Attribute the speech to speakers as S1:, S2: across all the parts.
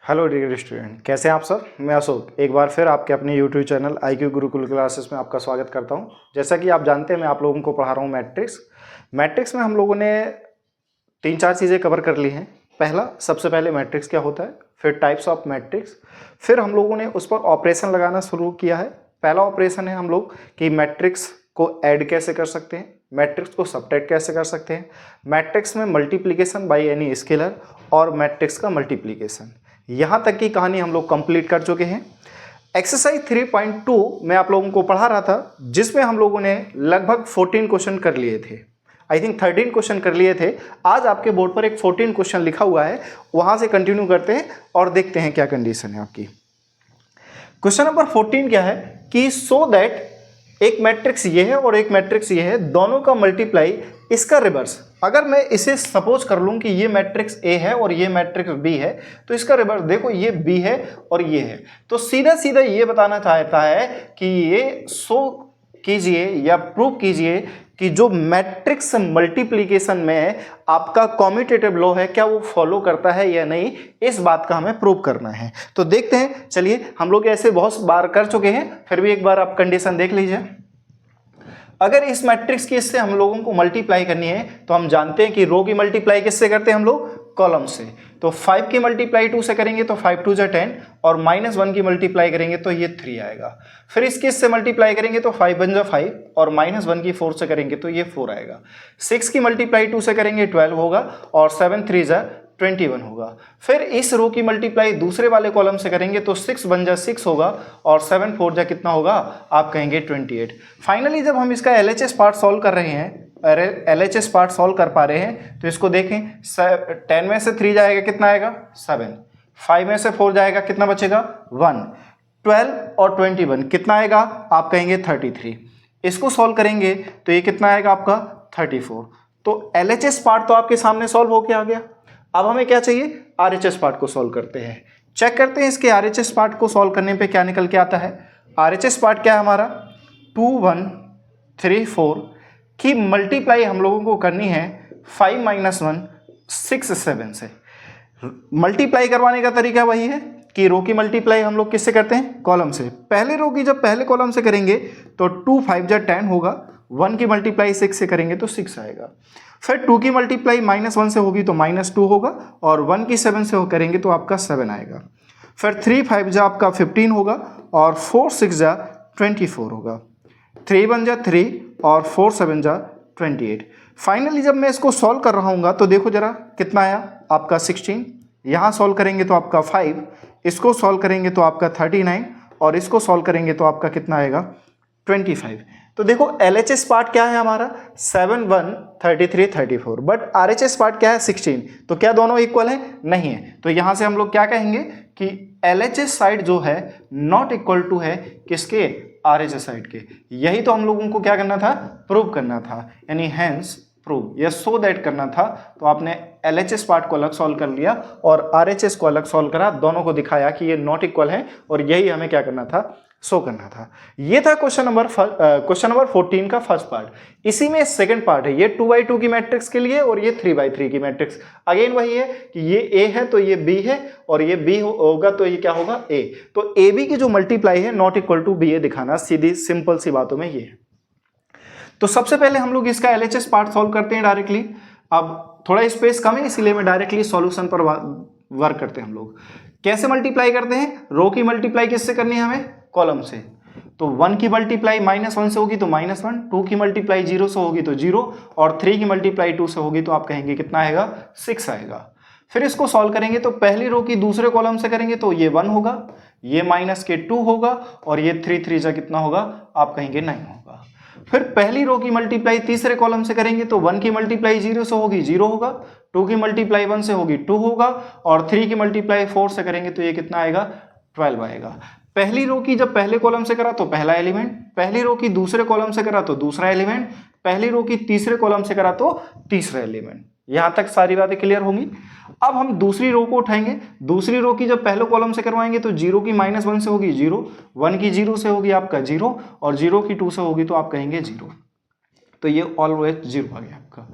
S1: Hello dear student, कैसे हैं आप सब। मैं अशोक एक बार फिर आपके अपने YouTube channel IQ Gurukul classes में आपका स्वागत करता हूं। जैसा कि आप जानते हैं मैं आप लोगों को पढ़ा रहा हूं मैट्रिक्स में हम लोगों ने 3-4 चीज़ें कवर कर ली हैं। सबसे पहले मैट्रिक्स क्या होता है, फिर टाइप्स ऑफ मैट्रिक्स, फिर हम लोगों ने उस पर ऑपरेशन लगाना शुरू किया है। पहला ऑपरेशन है हम लोग कि मैट्रिक्स को ऐड कैसे कर सकते हैं, मैट्रिक्स को सबट्रैक्ट कैसे कर सकते हैं, मैट्रिक्स में मल्टीप्लिकेशन बाय एनी स्केलर और मैट्रिक्स का मल्टीप्लिकेशन। यहाँ तक की कहानी हम लोग कंप्लीट कर चुके हैं। एक्सरसाइज 3.2 में आप लोगों को पढ़ा रहा था, जिसमें हम लोगों ने लगभग 14 क्वेश्चन कर लिए थे। आई थिंक 13 क्वेश्चन कर लिए थे। आज आपके बोर्ड पर एक 14 क्वेश्चन लिखा हुआ है, वहां से कंटिन्यू करते हैं और देखते हैं क्या कंडीशन है आपकी। क्वेश्चन नंबर 14 क्या है कि सो दैट एक मैट्रिक्स ये है और एक मैट्रिक्स ये है, दोनों का मल्टीप्लाई इसका रिवर्स। अगर मैं इसे सपोज कर लूं कि ये मैट्रिक्स ए है और ये मैट्रिक्स बी है, तो इसका रिवर्स देखो, ये बी है और ये है, तो सीधा सीधा ये बताना चाहता है कि ये शो कीजिए या प्रूव कीजिए कि जो मैट्रिक्स मल्टीप्लिकेशन में आपका कॉम्यूटेटिव लॉ है क्या वो फॉलो करता है या नहीं, इस बात का हमें प्रूव करना है। तो देखते हैं, चलिए, हम लोग ऐसे बहुत बार कर चुके हैं, फिर भी एक बार आप कंडीशन देख लीजिए। अगर इस मैट्रिक्स की इससे हम लोगों को मल्टीप्लाई करनी है तो हम जानते हैं कि रो की मल्टीप्लाई किससे करते हैं हम लोग, कॉलम से। तो 5 की मल्टीप्लाई 2 से करेंगे तो 5 2 10 और -1 की मल्टीप्लाई करेंगे तो ये 3 आएगा। फिर इसके इससे मल्टीप्लाई करेंगे तो 5 1 5 और -1 की 4 से करेंगे तो ये 4 आएगा। 6 की मल्टीप्लाई 2 से करेंगे 12 होगा और 7 3 21 होगा। फिर इस रो की मल्टीप्लाई दूसरे वाले कॉलम से करेंगे तो 6 1 6 होगा और 7 4 कितना होगा, आप कहेंगे 28। फाइनली जब हम इसका LHS पार्ट सॉल्व कर रहे हैं, LHS पार्ट सॉल्व कर पा रहे हैं, तो इसको देखें, 10 में से 3 जाएगा कितना आएगा 7, 5 में से 4 जाएगा कितना बचेगा 1, 12 और 21 कितना आएगा, आप कहेंगे 33। इसको सॉल्व करेंगे तो ये कितना आएगा आपका 34। तो LHS पार्ट तो आपके सामने सॉल्व होके आ गया। अब हमें क्या चाहिए, RHS पार्ट को सॉल्व करते हैं। चेक करते हैं इसके RHS पार्ट को सॉल्व करने पे क्या निकल के आता है। RHS पार्ट क्या है हमारा, 2 1 3 4 की मल्टीप्लाई हम लोगों को करनी है 5 -1 6 7 से। मल्टीप्लाई करवाने का तरीका वही है कि रो की मल्टीप्लाई हम लोग किससे करते हैं, कॉलम से। पहले रो की जब पहले कॉलम से करेंगे तो 2 5 10 होगा, 1 की मल्टीप्लाई 6 से करेंगे तो 6 आएगा। फिर 2 की मल्टीप्लाई -1 से होगी तो -2 होगा और 1 की 7 से करेंगे तो आपका 7 आएगा। फिर 3 5 आपका 15 होगा और 4 6 24 होगा। 3 1 3 और 4 7 28। फाइनली जब मैं इसको सॉल्व कर रहा हूँ तो देखो जरा कितना आया आपका 16। यहाँ सॉल्व करेंगे तो आपका 5, इसको सॉल्व करेंगे तो आपका 39 और इसको सॉल्व करेंगे तो आपका कितना आएगा 25। तो देखो LHS पार्ट क्या है हमारा 7 1 33 34, बट RHS पार्ट क्या है 16। तो क्या दोनों इक्वल है, नहीं है। तो यहां से हम लोग क्या कहेंगे कि LHS साइड जो है नॉट इक्वल टू है किसके, RHS साइड के। यही तो हम लोगों को क्या करना था, प्रूव करना था, यानी हैंस प्रूव या सो दैट करना था। तो आपने LHS पार्ट को अलग सॉल्व कर लिया और RHS को अलग सॉल्व करा, दोनों को दिखाया कि ये नॉट इक्वल है और यही हमें क्या करना था, शो करना था। ये था क्वेश्चन नंबर 14 का फर्स्ट पार्ट। इसी में सेकंड पार्ट है, ये 2x2 की मैट्रिक्स के लिए और ये 3x3 की मैट्रिक्स। अगेन वही है कि ये A है तो ये B है और ये B होगा तो ये क्या होगा A। तो AB की जो मल्टीप्लाई है नॉट इक्वल टू BA दिखाना, सीधी सिंपल सी बातों में ये है। तो सबसे पहले हम लोग इसका LHS पार्ट सॉल्व करते हैं डायरेक्टली। अब थोड़ा स्पेस कम है इसलिए मैं डायरेक्टली सॉल्यूशन पर वर्क करते हैं। हम लोग कैसे मल्टीप्लाई करते हैं, रो की मल्टीप्लाई किससे करनी है हमें, कॉलम से। तो 1 की मल्टीप्लाई -1 से होगी तो -1, 2 की मल्टीप्लाई 0 से होगी तो 0 और 3 की मल्टीप्लाई 2 से होगी तो आप कहेंगे कितना आएगा 6 आएगा। फिर इसको सॉल्व करेंगे तो पहली रो की दूसरे कॉलम से करेंगे तो ये 1 होगा, ये -2 होगा और ये 3 3 कितना होगा, आप कहेंगे 9 होगा। फिर पहली रो की मल्टीप्लाई तीसरे कॉलम से करेंगे तो 1 की मल्टीप्लाई 0 से होगी 0 होगा, 2 की मल्टीप्लाई 1 से होगी 2 होगा और 3 की मल्टीप्लाई 4 से करेंगे तो ये कितना आएगा 12 आएगा। पहली रो की जब पहले कॉलम से करा तो पहला एलिमेंट, पहली रो की दूसरे कॉलम से करा तो दूसरा एलिमेंट, पहली रो की तीसरे कॉलम से करा तो तीसरा एलिमेंट। यहां तक सारी बातें क्लियर होंगी। अब हम दूसरी रो को उठाएंगे। दूसरी रो की जब पहले कॉलम से करवाएंगे तो 0 की -1 से होगी 0, 1 की 0 से होगी आपका 0 और 0 की 2 से होगी तो आप कहेंगे 0। तो ये ऑलवेज 0 आ गया आपका।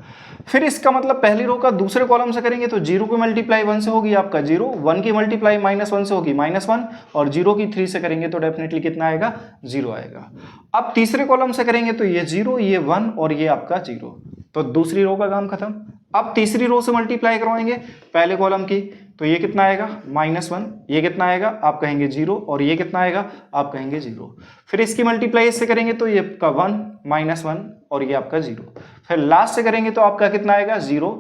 S1: फिर इसका मतलब पहली रो का दूसरे कॉलम से करेंगे तो 0 की मल्टीप्लाई 1 से होगी आपका 0, 1 की मल्टीप्लाई -1 से होगी -1 और 0 की 3 से करेंगे तो डेफिनेटली कितना आएगा 0 आएगा। अब तीसरे कॉलम से करेंगे तो ये 0, ये 1 और ये आपका 0, तो दूसरी रो का काम खत्म। अब तीसरी रो से मल्टीप्लाई करवाएंगे पहले कॉलम की, तो ये कितना आएगा -1, ये कितना आएगा आप कहेंगे 0 और ये कितना आएगा आप कहेंगे 0। फिर इसकी मल्टीप्लाई इससे करेंगे तो ये आपका 1 -1 और ये आपका 0। फिर लास्ट से करेंगे तो आपका कितना आएगा 0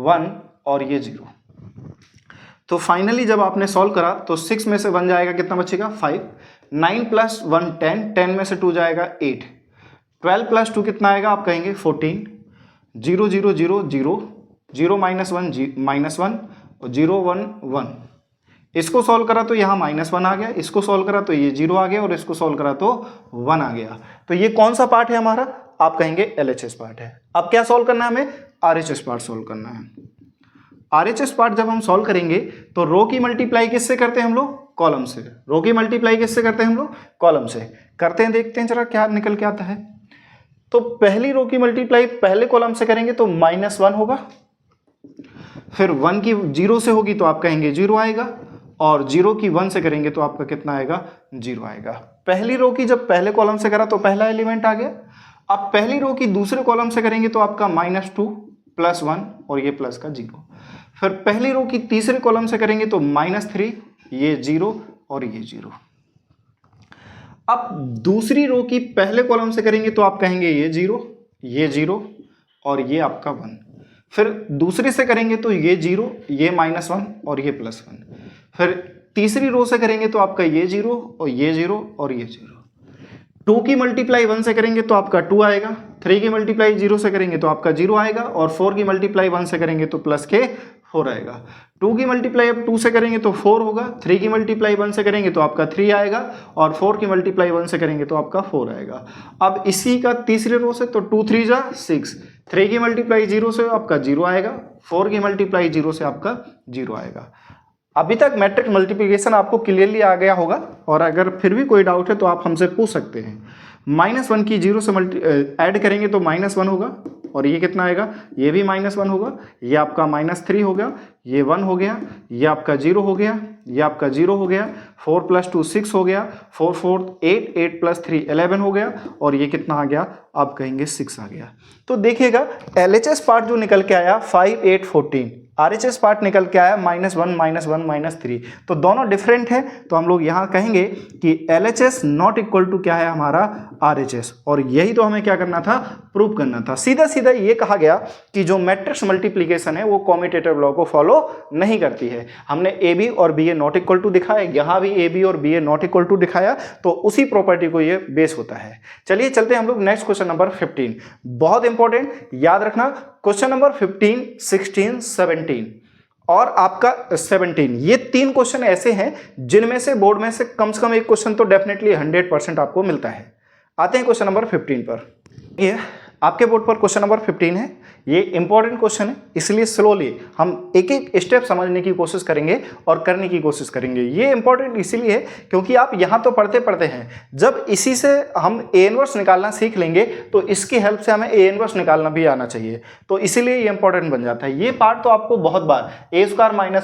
S1: 1 और ये 0। तो फाइनली जब आपने सॉल्व करा तो 6 में से 1 जाएगा, कितना बचेगा 5, 9 + 1 10, 10 में से 2 जाएगा 8, 12 + 2 कितना आएगा आप कहेंगे 14, 0 0 0 0 0 -1 और 0 1 1। इसको सॉल्व करा तो यहाँ -1 आ गया, इसको सॉल्व करा तो ये 0 आ गया और इसको सॉल्व करा तो 1 आ गया। तो ये कौन सा पार्ट है हमारा, आप कहेंगे LHS पार्ट है। अब क्या सॉल्व करना है हमें, RHS पार्ट सॉल्व करना है। RHS पार्ट जब हम सॉल्व करेंगे तो रो की मल्टीप्लाई किससे करते हैं हम लोग, कॉलम से। रो की मल्टीप्लाई किससे करते हैं हम लोग, कॉलम से करते हैं। देखते हैं जरा क्या निकल के आता है। तो पहली रो की मल्टीप्लाई पहले कॉलम से करेंगे तो -1 होगा, फिर 1 की 0 से होगी तो आप कहेंगे 0 आएगा और 0 की 1 से करेंगे तो आपका कितना आएगा 0 आएगा। पहली रो की जब पहले कॉलम से करा तो पहला एलिमेंट आ गया। अब पहली रो की दूसरे कॉलम से करेंगे तो आपका -2 + 1 और ये प्लस का 0। फिर पहली रो की तीसरे कॉलम से करेंगे तो -3, ये 0 और ये 0। अब दूसरी रो की पहले कॉलम से करेंगे तो आप कहेंगे ये 0 और ये आपका 1। फिर दूसरे से करेंगे तो ये 0, ये -1 और ये +1। फिर तीसरी रो से करेंगे तो आपका ये 0 और ये 0 और ये 0। 2 की मल्टीप्लाई 1 से करेंगे तो आपका 2 आएगा, 3 की मल्टीप्लाई 0 से करेंगे तो आपका 0 आएगा और 4 की मल्टीप्लाई 1 से करेंगे तो +4 आएगा। 2 की मल्टीप्लाई अब 2 से करेंगे तो 4 होगा, 3 की मल्टीप्लाई 1 से करेंगे तो आपका 3 आएगा और 4 की मल्टीप्लाई 1 से करेंगे तो आपका 4 आएगा। अब इसी का तीसरे रो से तो 2 3 जा 6, 3 की मल्टीप्लाई 0 से आपका 0 आएगा, 4 की मल्टीप्लाई 0 से आपका 0 आएगा। अभी तक मैट्रिक्स मल्टीप्लिकेशन आपको क्लियरली आ गया होगा और अगर फिर भी कोई डाउट है तो आप हमसे पूछ सकते हैं। -1 की 0 से ऐड करेंगे तो -1 होगा और ये कितना आएगा, ये भी -1 होगा, ये आपका -3 होगा, ये 1 हो गया, ये आपका 0 हो गया, ये आपका 0 हो गया, 4 + 2 6 हो गया, 4 4 8, 8 + 3 11 हो गया और ये कितना आ गया आप कहेंगे 6 आ गया। तो देखिएगा LHS पार्ट जो निकल के आया 5 8 14, RHS पार्ट निकल के आया -1 -1 -3, तो दोनों डिफरेंट है। तो हम लोग यहाँ कहेंगे कि LHS नॉट इक्वल टू क्या है हमारा RHS, और यही तो हमें क्या करना था, प्रूव करना था। सीधा सीधा ये कहा गया कि जो मैट्रिक्स मल्टीप्लिकेशन है वो कॉम्यूटेटिव लॉ को फॉलो नहीं करती है। हमने AB और BA नॉट इक्वल टू दिखाया, यहाँ भी AB और BA नॉट इक्वल टू दिखाया, तो उसी प्रॉपर्टी को ये बेस होता है। चलिए चलते हैं हम लोग नेक्स्ट क्वेश्चन नंबर 15, बहुत इंपॉर्टेंट, याद रखना। क्वेश्चन नंबर 15, 16, 17 और आपका 17, ये 3 क्वेश्चन ऐसे हैं जिनमें से बोर्ड में से कम एक क्वेश्चन तो डेफिनेटली 100% आपको मिलता है। आते हैं क्वेश्चन नंबर 15 पर। ये आपके बोर्ड पर क्वेश्चन नंबर 15 है, ये इंपॉर्टेंट क्वेश्चन है, इसलिए स्लोली हम एक एक स्टेप समझने की कोशिश करेंगे और करने की कोशिश करेंगे। ये इंपॉर्टेंट इसीलिए है क्योंकि आप यहाँ तो पढ़ते पढ़ते हैं, जब इसी से हम A इनवर्स निकालना सीख लेंगे तो इसकी हेल्प से हमें A इनवर्स निकालना भी आना चाहिए, तो इसीलिए ये इंपॉर्टेंट बन जाता है। ये पार्ट तो आपको बहुत बार A² -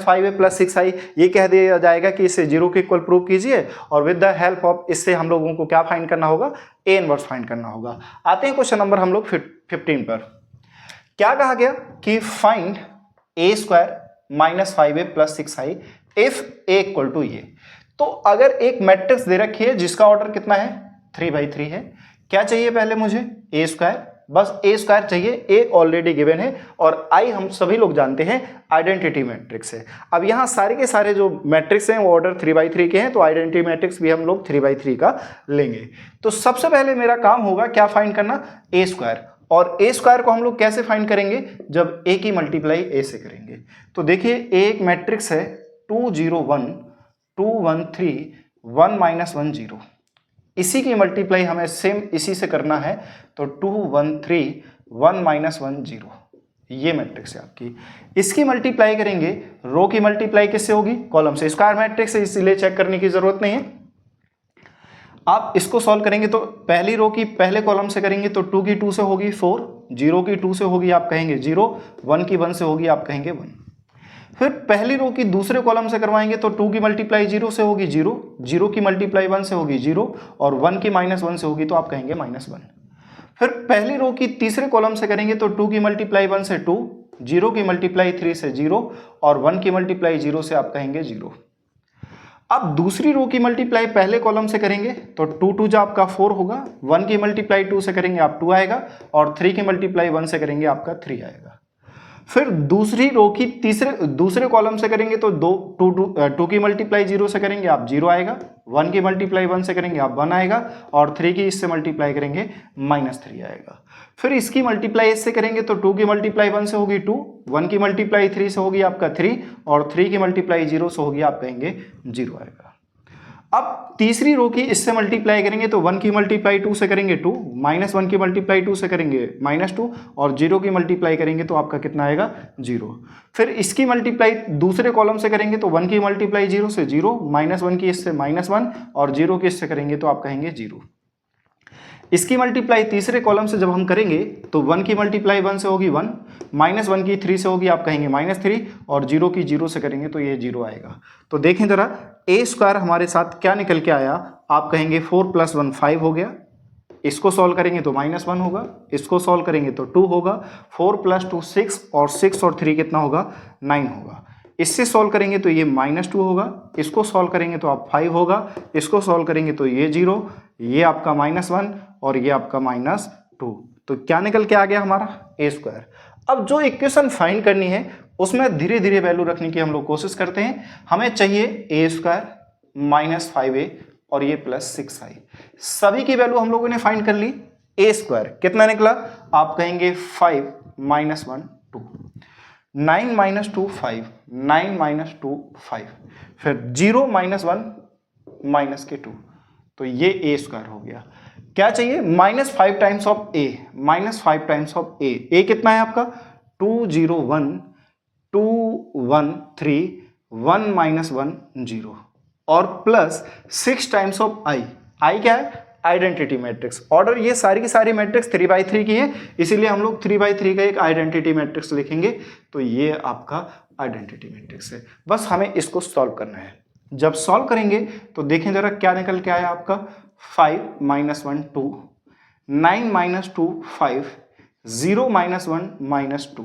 S1: 5A + 6I ये कह दिया जाएगा कि इसे 0 के इक्वल प्रूव कीजिए और विद द हेल्प ऑफ इससे हम लोगों को क्या फाइंड करना होगा, A इनवर्स फाइंड करना होगा। आते हैं क्वेश्चन नंबर हम लोग 15 पर। क्या कहा गया कि find A² - 5A + 6I if A = A। तो अगर एक मैट्रिक्स दे रखी है जिसका ऑर्डर कितना है 3/3 है, क्या चाहिए पहले मुझे A², बस A² चाहिए, A ऑलरेडी गिवन है और I हम सभी लोग जानते हैं आइडेंटिटी मैट्रिक्स है। अब यहाँ सारे के सारे जो मैट्रिक्स हैं वो ऑर्डर 3/3 के हैं, तो आइडेंटिटी मैट्रिक्स भी हम लोग 3/3 का लेंगे। तो सबसे पहले मेरा काम होगा क्या फाइंड करना, A², और A² को हम लोग कैसे फाइंड करेंगे, जब A की मल्टीप्लाई A से करेंगे। तो देखिए A एक मैट्रिक्स है 2 0 1 2 1 3 1 -1 0, इसी की मल्टीप्लाई हमें सेम इसी से करना है, तो 2 1 3 1 -1 0, ये मैट्रिक्स है आपकी। इसकी मल्टीप्लाई करेंगे, रो की मल्टीप्लाई किससे होगी, कॉलम से। स्क्वायर मैट्रिक्स है इसीलिए चेक करने की जरूरत नहीं है। आप इसको सॉल्व करेंगे तो पहली रो की पहले कॉलम से करेंगे तो 2 की 2 से होगी 4, 0 की 2 से होगी आप कहेंगे 0, 1 की 1 से होगी आप कहेंगे 1। फिर पहली रो की दूसरे कॉलम से करवाएंगे तो 2 की मल्टीप्लाई 0 से होगी 0, 0 की मल्टीप्लाई 1 से होगी 0 और 1 की -1 से होगी तो आप कहेंगे -1। फिर पहली रो की तीसरे कॉलम से करेंगे तो 2 की मल्टीप्लाई 1 से 2, 0 की मल्टीप्लाई 3 से 0 और 1 की मल्टीप्लाई 0 से आप कहेंगे 0। अब दूसरी रो की मल्टीप्लाई पहले कॉलम से करेंगे तो 2 2 जो आपका 4 होगा, 1 की मल्टीप्लाई 2 से करेंगे आप 2 आएगा और 3 की मल्टीप्लाई 1 से करेंगे आपका 3 आएगा। फिर दूसरी रो की दूसरे कॉलम से करेंगे तो 2 की मल्टीप्लाई 0 से करेंगे आप 0 आएगा, 1 की मल्टीप्लाई 1 से करेंगे आप 1 आएगा और 3 की इससे मल्टीप्लाई करेंगे -3 आएगा। फिर इसकी मल्टीप्लाई इससे करेंगे तो 2 की मल्टीप्लाई 1 से होगी 2, 1 की मल्टीप्लाई 3 से होगी आपका 3 और 3 की मल्टीप्लाई 0 से होगी आप कहेंगे 0 आएगा। अब तीसरी रो की इससे मल्टीप्लाई करेंगे तो 1 की मल्टीप्लाई 2 से करेंगे 2, -1 की मल्टीप्लाई 2 से करेंगे -2 और 0 की मल्टीप्लाई करेंगे तो आपका कितना आएगा 0। फिर इसकी मल्टीप्लाई दूसरे कॉलम से करेंगे तो 1 की मल्टीप्लाई 0 से 0, -1 की इससे -1 और 0 की इससे करेंगे तो आप कहेंगे 0। इसकी मल्टीप्लाई तीसरे कॉलम से जब हम करेंगे तो 1 की मल्टीप्लाई 1 से होगी 1, -1 की 3 से होगी आप कहेंगे -3 और 0 की 0 से करेंगे तो ये 0 आएगा। तो देखें जरा a² हमारे साथ क्या निकल के आया, आप कहेंगे 4 + 1 5 हो गया। इसको सॉल्व करेंगे तो -1 होगा, इसको सॉल्व करेंगे तो 2 होगा, 4 + 2 6 और 6 और 3 कितना होगा 9 होगा। इससे सॉल्व करेंगे तो ये -2 होगा, इसको सॉल्व करेंगे तो आप 5 होगा, इसको सॉल्व करेंगे तो ये 0, ये आपका -1 और ये आपका -2। तो क्या निकल के आ गया हमारा a²। अब जो इक्वेशन फाइंड करनी है उसमें धीरे धीरे वैल्यू रखने की हम लोग कोशिश करते हैं। हमें चाहिए a² -5a और ये +6i। सभी की वैल्यू हम लोगों ने फाइंड कर ली। a² कितना निकला, आप कहेंगे 5 - 1 2, 9 - 2 5, 9 - 2 5, फिर 0 - 1 -2, तो ये a² हो गया। क्या चाहिए -5 times of a, -5 times of a। a कितना है आपका 2 0 1 2 1 3 1 -1 0 और +6 टाइम्स ऑफ i। i क्या है आइडेंटिटी मैट्रिक्स। ऑर्डर ये सारी की सारी मैट्रिक्स 3/3 की है, इसीलिए हम लोग 3/3 का एक आइडेंटिटी मैट्रिक्स लिखेंगे। तो ये आपका आइडेंटिटी मैट्रिक्स है, बस हमें इसको सॉल्व करना है। जब सॉल्व करेंगे तो देखें जरा क्या निकल के आया आपका 5 - 1 2, 9 - 2 5, 0 - 1 -2।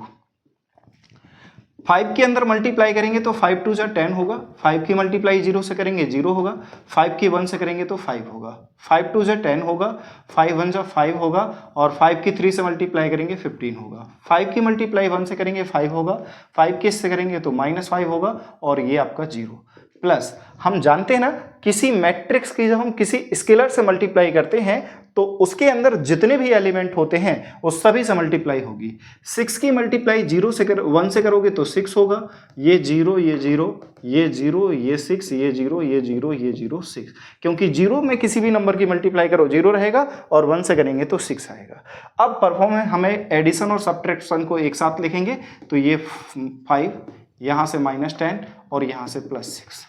S1: 5 के अंदर मल्टीप्लाई करेंगे तो 5 2 = 10 होगा, 5 की मल्टीप्लाई 0 से करेंगे 0 होगा, 5 की 1 से करेंगे तो 5 होगा, 5 2 = 10 होगा, 5 1 = 5 होगा और 5 की 3 से मल्टीप्लाई करेंगे 15 होगा, 5 की मल्टीप्लाई 1 से करेंगे 5 होगा, 5 की इससे करेंगे तो -5 होगा और ये आपका 0। प्लस हम जानते हैं ना किसी मैट्रिक्स की जब हम किसी स्केलर से मल्टीप्लाई करते हैं तो उसके अंदर जितने भी एलिमेंट होते हैं वो सभी से मल्टीप्लाई होगी। 6 की मल्टीप्लाई 1 से करोगे तो 6 होगा, ये 0 ये 0 ये 0 ये 6 ये 0 ये 0 ये 0 6, क्योंकि 0 में किसी भी नंबर की मल्टीप्लाई करो 0 रहेगा और 1 से करेंगे तो 6 आएगा। अब परफॉर्म है हमें एडिशन और सब्ट्रैक्शन को एक साथ लिखेंगे तो ये 5 यहाँ से -10 और यहाँ से +6।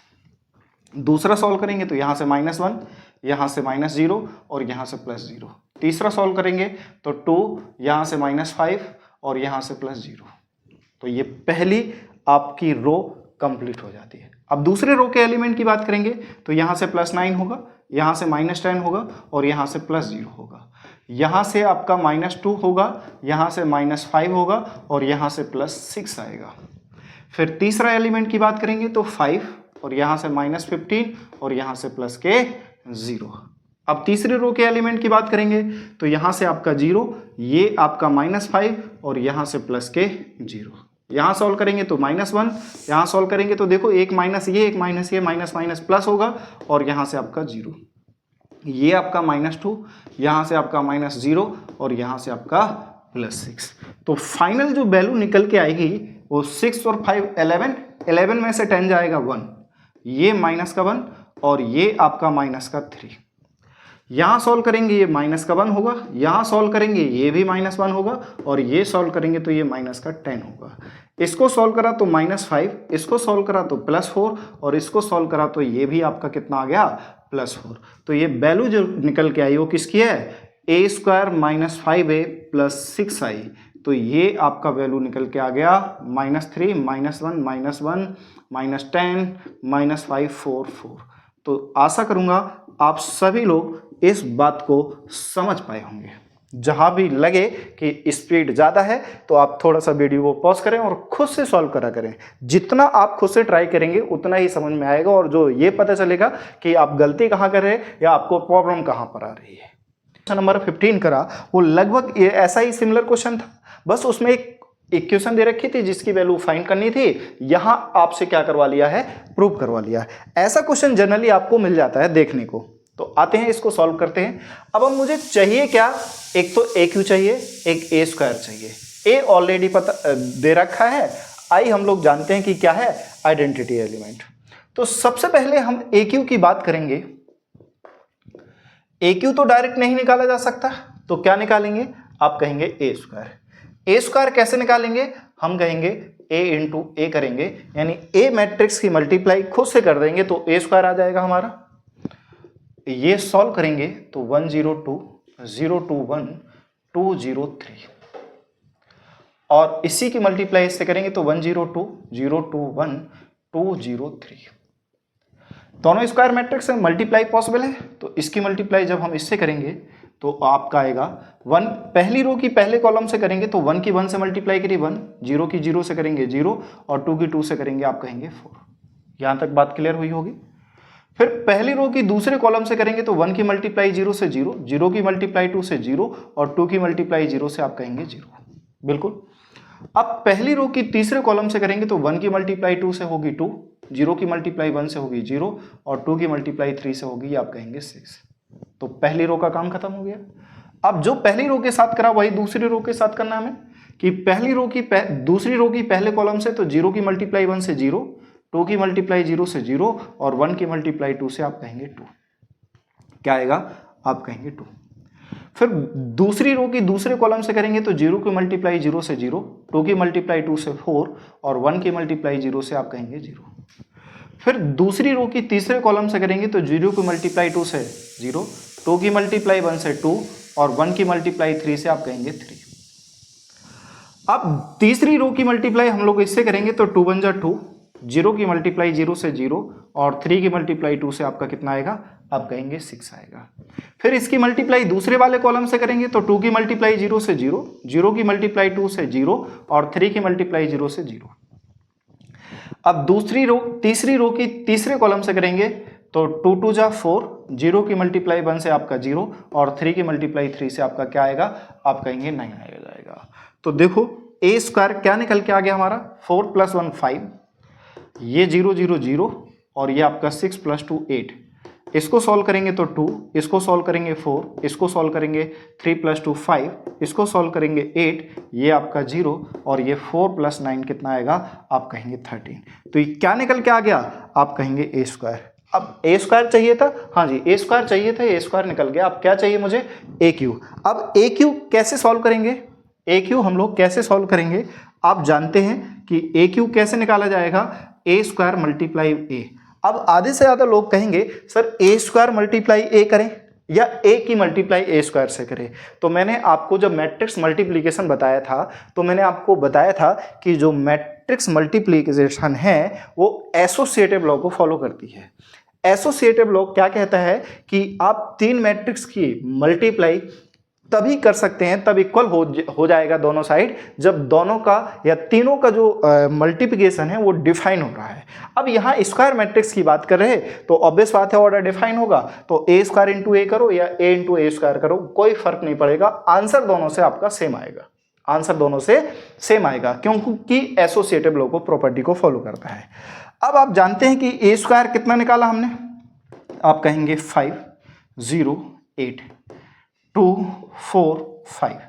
S1: दूसरा सॉल्व करेंगे तो यहाँ से -1, यहाँ से -0 और यहाँ से +0। तीसरा सॉल्व करेंगे तो 2, यहाँ से -5 और यहाँ से +0। तो ये पहली आपकी रो कंप्लीट हो जाती है। अब दूसरे रो के एलिमेंट की बात करेंगे तो यहाँ से +9 होगा, यहाँ से -10 होगा और यहाँ से +0 होगा, यहाँ से आपका -2 होगा, यहाँ से -5 होगा और यहाँ से +6 आएगा। फिर तीसरा एलिमेंट की बात करेंगे तो 5 और यहाँ से -15 और यहाँ से +0। अब तीसरे रो के एलिमेंट की बात करेंगे तो यहाँ से आपका 0, ये आपका -5 और यहाँ से +0। यहाँ सॉल्व करेंगे तो -1, यहाँ सॉल्व करेंगे तो देखो एक माइनस ये माइनस प्लस होगा और यहाँ से आपका 0, ये आपका -2, यहाँ से आपका -0 और यहाँ से आपका +6। तो फाइनल जो वैल्यू निकल के आएगी वो 6 और 5 11 में से 10 जाएगा 1, ये -1 और ये आपका -3। यहाँ सॉल्व करेंगे ये -1 होगा, यहाँ सॉल्व करेंगे ये भी -1 होगा और ये सॉल्व करेंगे तो ये -10 होगा। इसको सॉल्व करा तो -5, इसको सॉल्व करा तो +4 और इसको सॉल्व करा तो ये भी आपका कितना आ गया +4। तो ये वैल्यू जो निकल के आई वो किसकी है, a² - 5a + 6i। तो ये आपका वैल्यू निकल के आ गया -3 - 1 -1 -10 -5 4 4। तो आशा करूंगा आप सभी लोग इस बात को समझ पाए होंगे। जहां भी लगे कि स्पीड ज़्यादा है तो आप थोड़ा सा वीडियो को पॉज करें और खुद से सॉल्व करा करें। जितना आप खुद से ट्राई करेंगे उतना ही समझ में आएगा और जो ये पता चलेगा कि आप गलती कहाँ कर रहे हैं या आपको प्रॉब्लम कहाँ पर आ रही है। क्वेश्चन नंबर 15 करा, वो लगभग ऐसा ही सिमिलर क्वेश्चन था, बस उसमें एक इक्वेशन दे रखी थी जिसकी वैल्यू फाइंड करनी थी। यहां आपसे क्या करवा लिया है, प्रूव करवा लिया है। ऐसा क्वेश्चन जनरली आपको मिल जाता है देखने को। तो आते हैं इसको सॉल्व करते हैं। अब मुझे चाहिए क्या, एक तो AQ चाहिए, एक A² चाहिए। A ऑलरेडी पता दे रखा है, I हम लोग जानते हैं कि क्या है, आइडेंटिटी एलिमेंट। तो सबसे पहले हम AQ की बात करेंगे। AQ तो डायरेक्ट नहीं निकाला जा सकता, तो क्या निकालेंगे, आप कहेंगे A²। A² कैसे निकालेंगे, हम कहेंगे A × A करेंगे, यानी A मैट्रिक्स की मल्टीप्लाई खुद से कर देंगे तो A² आ जाएगा हमारा। ये सॉल्व करेंगे तो 102 021 203 और इसी की मल्टीप्लाई इससे करेंगे तो 102 021 203। दोनों स्क्वायर मैट्रिक्स में मल्टीप्लाई पॉसिबल है, तो इसकी मल्टीप्लाई जब हम इससे करेंगे तो आपका आएगा 1। पहली रो की पहले कॉलम से करेंगे तो 1 की 1 से मल्टीप्लाई करिए 1, 0 की 0 से करेंगे 0 और 2 की 2 से करेंगे आप कहेंगे 4। यहां तक बात क्लियर हुई होगी। फिर पहली रो की दूसरे कॉलम से करेंगे तो 1 की मल्टीप्लाई 0 से 0, 0 की मल्टीप्लाई 2 से 0 और 2 की मल्टीप्लाई 0 से आप कहेंगे 0। बिल्कुल। अब पहली रो की तीसरे कॉलम से करेंगे तो 1 की मल्टीप्लाई 2 से होगी 2, 0 की मल्टीप्लाई 1 से होगी 0 और 2 की मल्टीप्लाई 3 से होगी आप कहेंगे 6। तो पहली रो का काम खत्म हो गया। अब जो पहली रो के साथ करा वही दूसरी रो के साथ करना हमें, कि पहली रो की दूसरी रो की पहले कॉलम से तो 0 की मल्टीप्लाई 1 से 0, 2 की मल्टीप्लाई 0 से 0 और 1 की मल्टीप्लाई 2 से आप कहेंगे 2। क्या आएगा, आप कहेंगे 2। फिर दूसरी रो की दूसरे कॉलम से करेंगे तो 0 की मल्टीप्लाई 0 से 0, 2 की मल्टीप्लाई 2 से 4 और 1 की मल्टीप्लाई 0 से आप कहेंगे 0। फिर दूसरी रो की तीसरे कॉलम से करेंगे तो 0 की मल्टीप्लाई 2 से 0, 2 की मल्टीप्लाई 1 से 2 और 1 की मल्टीप्लाई 3 से आप कहेंगे 3। अब तीसरी रो की मल्टीप्लाई हम लोग इससे करेंगे तो 2 1 जा 2, 0 की मल्टीप्लाई 0 से 0 और 3 की मल्टीप्लाई 2 से आपका कितना आएगा, आप कहेंगे 6 आएगा। फिर इसकी मल्टीप्लाई दूसरे वाले कॉलम से करेंगे तो 2 की मल्टीप्लाई 0 से 0, 0 की मल्टीप्लाई 2 से 0 और 3 की मल्टीप्लाई 0 से 0। अब तीसरी रो की तीसरे कॉलम से करेंगे तो 2 2 जा 4, 0 की मल्टीप्लाई 1 से आपका 0 और 3 की मल्टीप्लाई 3 से आपका क्या आएगा, आप कहेंगे 9 आ जाएगा। तो देखो A² क्या निकल के आ गया हमारा, 4 + 1 5, ये 0 0 0 और ये आपका 6 + 2 8। इसको सॉल्व करेंगे तो 2, इसको सॉल्व करेंगे 4, इसको सॉल्व करेंगे 3 + 2 5, इसको सॉल्व करेंगे 8, ये आपका 0 और ये 4 + 9 कितना आएगा, आप कहेंगे 13। तो ये क्या निकल के आ गया, आप कहेंगे A²। अब A² चाहिए था, हाँ जी A² चाहिए था, A² निकल गया। अब क्या चाहिए मुझे, AQ। अब AQ कैसे सॉल्व करेंगे, AQ हम लोग कैसे सॉल्व करेंगे, आप जानते हैं कि AQ कैसे निकाला जाएगा, A² × A। अब आधे से ज़्यादा लोग कहेंगे सर A² × A करें या A की मल्टीप्लाई A² से करें। तो मैंने आपको जब मैट्रिक्स मल्टीप्लिकेशन बताया था तो मैंने आपको बताया था कि जो मैट्रिक्स मल्टीप्लिकेशन है वो एसोसिएटिव लॉ को फॉलो करती है। एसोसिएटिव लॉ क्या कहता है कि आप 3 मैट्रिक्स की मल्टीप्लाई तभी कर सकते हैं, तब इक्वल हो जाएगा दोनों साइड, जब दोनों का या तीनों का जो मल्टीप्लिकेशन है वो डिफाइन हो रहा है। अब यहाँ स्क्वायर मैट्रिक्स की बात कर रहे हैं तो ऑब्वियस बात है ऑर्डर डिफाइन होगा, तो A² × A करो या A × A² करो, कोई फर्क नहीं पड़ेगा, आंसर दोनों से आपका सेम आएगा, आंसर दोनों से सेम आएगा क्योंकि एसोसिएटिव लॉ को प्रॉपर्टी को फॉलो करता है। अब आप जानते हैं कि A² कितना निकाला हमने, आप कहेंगे 5 0 8 2 4 5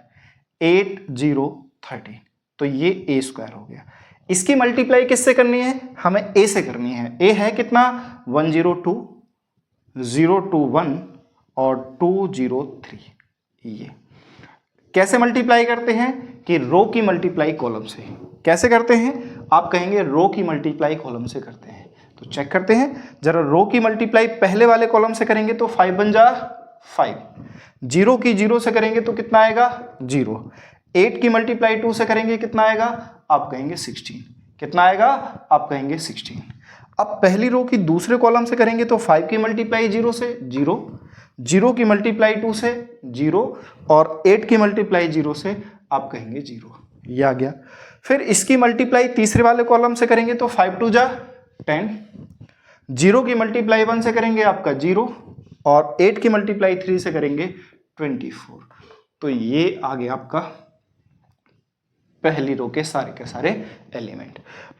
S1: 8 0 13। तो ये A² हो गया। इसकी मल्टीप्लाई किससे करनी है, हमें A से करनी है। A है कितना, 102 021 और 203। ये कैसे मल्टीप्लाई करते हैं कि रो की मल्टीप्लाई कॉलम से। कैसे करते हैं, आप कहेंगे रो की मल्टीप्लाई कॉलम से करते हैं। तो चेक करते हैं जरा, रो की मल्टीप्लाई पहले वाले कॉलम से करेंगे तो 5 बन जा 5, 0 की 0 से करेंगे तो कितना आएगा 0, 8 की मल्टीप्लाई 2 से करेंगे कितना आएगा, आप कहेंगे 16, कितना आएगा आप कहेंगे 16। अब पहली रो की दूसरे कॉलम से करेंगे तो 5 की मल्टीप्लाई 0 से 0, 0 की मल्टीप्लाई 2 से 0 और 8 की मल्टीप्लाई 0 से आप कहेंगे 0, ये आ गया। फिर इसकी मल्टीप्लाई तीसरे वाले कॉलम से करेंगे तो 5 2 जा 10, 0 की मल्टीप्लाई 1 से करेंगे आपका 0 और 8 की मल्टीप्लाई 3 से करेंगे 24। तो ये आ गया आपका पहली रो के सारे एलिमेंट।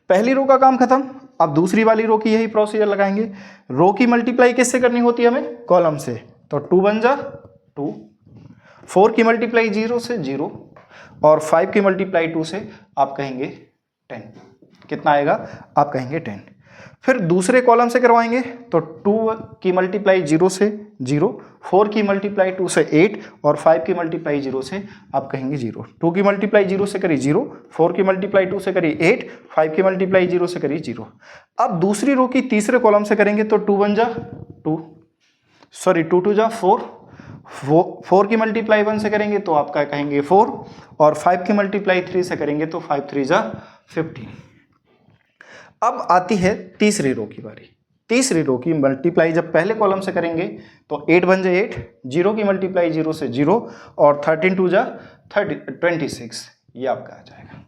S1: पहली रो का काम खत्म। अब दूसरी वाली रो की यही प्रोसीजर लगाएंगे। रो की मल्टीप्लाई किससे करनी होती है हमें, कॉलम से, तो 2 बन जा 2, 4 की मल्टीप्लाई 0 से 0 और 5 की मल्टीप्लाई 2 से आप कहेंगे 10, कितना आएगा आप कहेंगे 10। फिर दूसरे कॉलम से करवाएंगे तो 2 की मल्टीप्लाई 0 से 0, 4 की मल्टीप्लाई 2 से 8 और 5 की मल्टीप्लाई 0 से आप कहेंगे 0, 2 की मल्टीप्लाई 0 से करी 0, 4 की मल्टीप्लाई 2 से करी 8, 5 की मल्टीप्लाई 0 से करी 0। अब दूसरी रो की तीसरे कॉलम से करेंगे तो 2 बन जा 2, सॉरी 2 2 जा 4, 4 की मल्टीप्लाई 1 से करेंगे तो आपका कहेंगे 4 और 5 की मल्टीप्लाई 3 से करेंगे तो 5 3 जा 15। अब आती है तीसरी रो की बारी। तीसरी रो की मल्टीप्लाई जब पहले कॉलम से करेंगे तो 8 बन जाए 8, 0 की मल्टीप्लाई 0 से 0 और 13 2 जा 26, ये आपका आ जाएगा।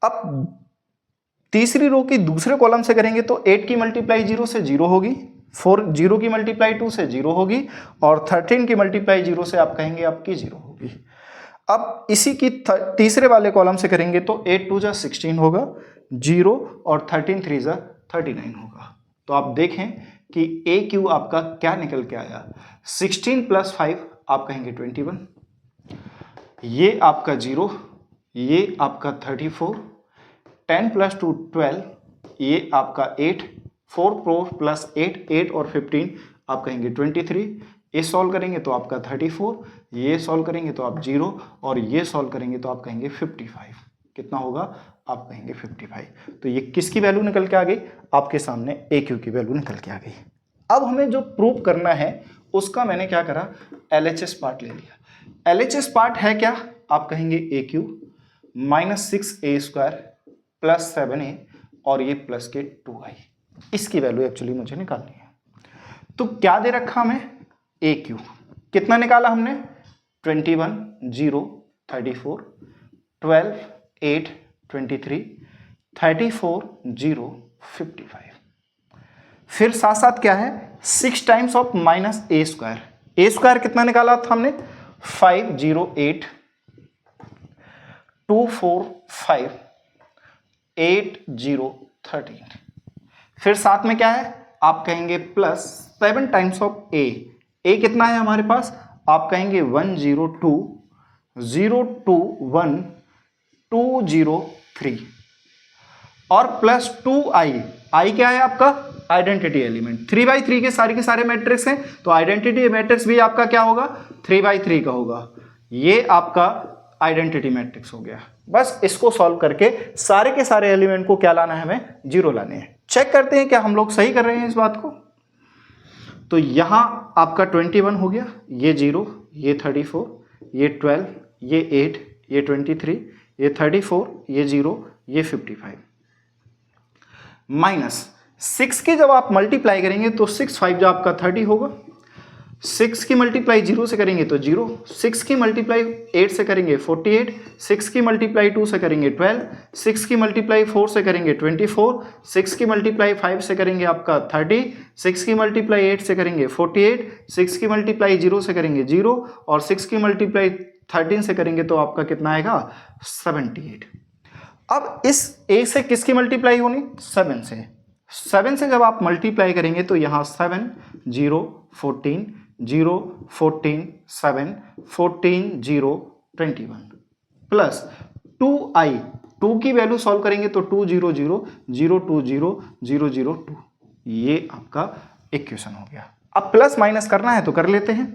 S1: अब तीसरी रो की दूसरे कॉलम से करेंगे तो 8 की मल्टीप्लाई 0 से 0 होगी, 0 की मल्टीप्लाई 2 से 0 होगी और 13 की मल्टीप्लाई 0 से आप कहेंगे आपकी 0 होगी। अब इसी की तीसरे वाले कॉलम से करेंगे तो 8 2 जा 16 होगा, 0 और 13 3 जा 39 होगा। तो आप देखें कि ए क्यू आपका क्या निकल के आया, 16 + 5 आप कहेंगे 21, ये आपका 0, ये आपका 34, 10 + 2 12, ये आपका 8, 4 + 8 8 और 15 आप कहेंगे 23, ये सॉल्व करेंगे तो आपका 34, ये सॉल्व करेंगे तो आप 0 और ये सॉल्व करेंगे तो आप कहेंगे 55, कितना होगा आप कहेंगे 55। तो ये किसकी वैल्यू निकल के आ गई, आपके सामने ए क्यू की वैल्यू निकल के आ गई। अब हमें जो प्रूव करना है उसका मैंने क्या करा, LHS पार्ट ले लिया। LHS पार्ट है क्या, आप कहेंगे ए क्यू -6a² + 7a और ये प्लस के 2i, इसकी वैल्यू एक्चुअली मुझे निकालनी है। तो क्या दे रखा हमें, ए क्यू कितना निकाला हमने, 21 0 34, 12 8 23, 34 0 55। फिर साथ साथ क्या है, 6 टाइम्स ऑफ -a², a² कितना निकाला था हमने, 508 245 8013। फिर साथ में क्या है, आप कहेंगे +7 टाइम्स ऑफ a कितना है हमारे पास, आप कहेंगे 102 021 203 और +2i क्या है आपका, आइडेंटिटी एलिमेंट। 3/3 के सारे मैट्रिक्स हैं तो आइडेंटिटी मैट्रिक्स भी आपका क्या होगा, 3/3 का होगा। ये आपका आइडेंटिटी मैट्रिक्स हो गया। बस इसको सॉल्व करके सारे के सारे एलिमेंट को क्या लाना है, हमें 0 लाने हैं। चेक करते हैं क्या हम लोग सही कर रहे हैं इस बात को। तो यहां आपका 21 हो गया, ये 0, ये 34, ये 12, ये 8, ये 23, ये 34, ये 0, ये 55 -6 की जब आप मल्टीप्लाई करेंगे तो 6 5 जो आपका 30 होगा, 6 की मल्टीप्लाई 0 से करेंगे तो 0, 6 की मल्टीप्लाई 8 से करेंगे 48, 6 की मल्टीप्लाई 2 से करेंगे 12, 6 की मल्टीप्लाई 4 से करेंगे 24, 6 की मल्टीप्लाई 5 से करेंगे आपका 30, 6 की मल्टीप्लाई 8 से करेंगे 48, 6 की मल्टीप्लाई 0 से करेंगे 0 और 6 की मल्टीप्लाई 13 से करेंगे तो आपका कितना आएगा 78। अब इस a से किसकी मल्टीप्लाई होनी, 7 से। 7 से जब आप मल्टीप्लाई करेंगे तो यहाँ 7 0 14 0 14 7 14 0 21 प्लस 2i, 2 की वैल्यू सॉल्व करेंगे तो 2 0 0 0 2 0 0 0 2, ये आपका इक्वेशन हो गया। अब प्लस माइनस करना है तो कर लेते हैं।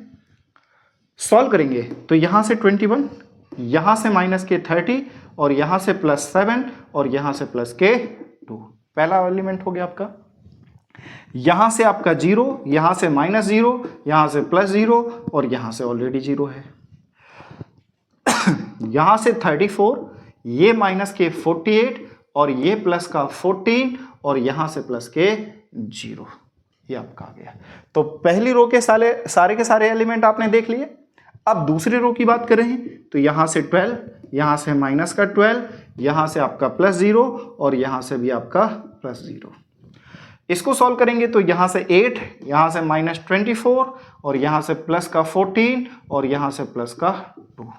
S1: सॉल्व करेंगे तो यहाँ से 21, यहाँ से माइनस के 30 और यहाँ से +7 और यहाँ से प्लस के 2, पहला एलिमेंट हो गया आपका। यहां से आपका 0, यहां से -0, यहां से +0 और यहां से ऑलरेडी 0 है। यहां से 34, ये माइनस के 48 और ये प्लस का 14 और यहां से प्लस के 0, ये आपका आ गया। तो पहली रो के सारे के सारे एलिमेंट आपने देख लिए। अब दूसरी रो की बात करें तो यहां से 12, यहां से माइनस का 12, यहां से आपका +0 और यहां से भी आपका +0। इसको सॉल्व करेंगे तो यहां से 8, यहां से -24 और यहां से प्लस का 14 और यहां से प्लस का 2।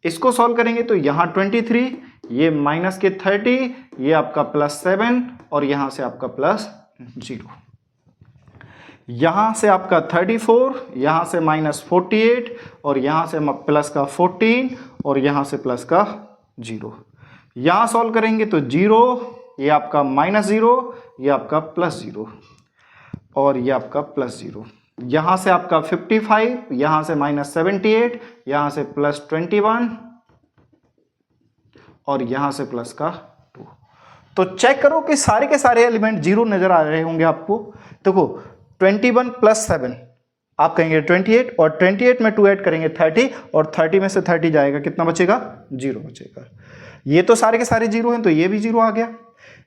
S1: इसको सॉल्व करेंगे तो यहां 23, ये माइनस के 30, ये आपका +7 और यहां से आपका +0। यहां से आपका 34, यहां से -48 और यहां से प्लस का 14 और यहां से प्लस का 0। यहां सॉल्व करेंगे तो 0, ये आपका -0, ये आपका +0 और ये आपका +0। यहां से आपका 55, यहां से -78, यहां से +21 और यहां से प्लस का 2। तो चेक करो कि सारे के सारे एलिमेंट 0 नजर आ रहे होंगे आपको। देखो 21 + 7 आप कहेंगे 28 और 28 में 2 ऐड करेंगे 30 और 30 में से 30 जाएगा, कितना बचेगा? 0 बचेगा। ये तो सारे के सारे 0 हैं तो ये भी 0 आ गया।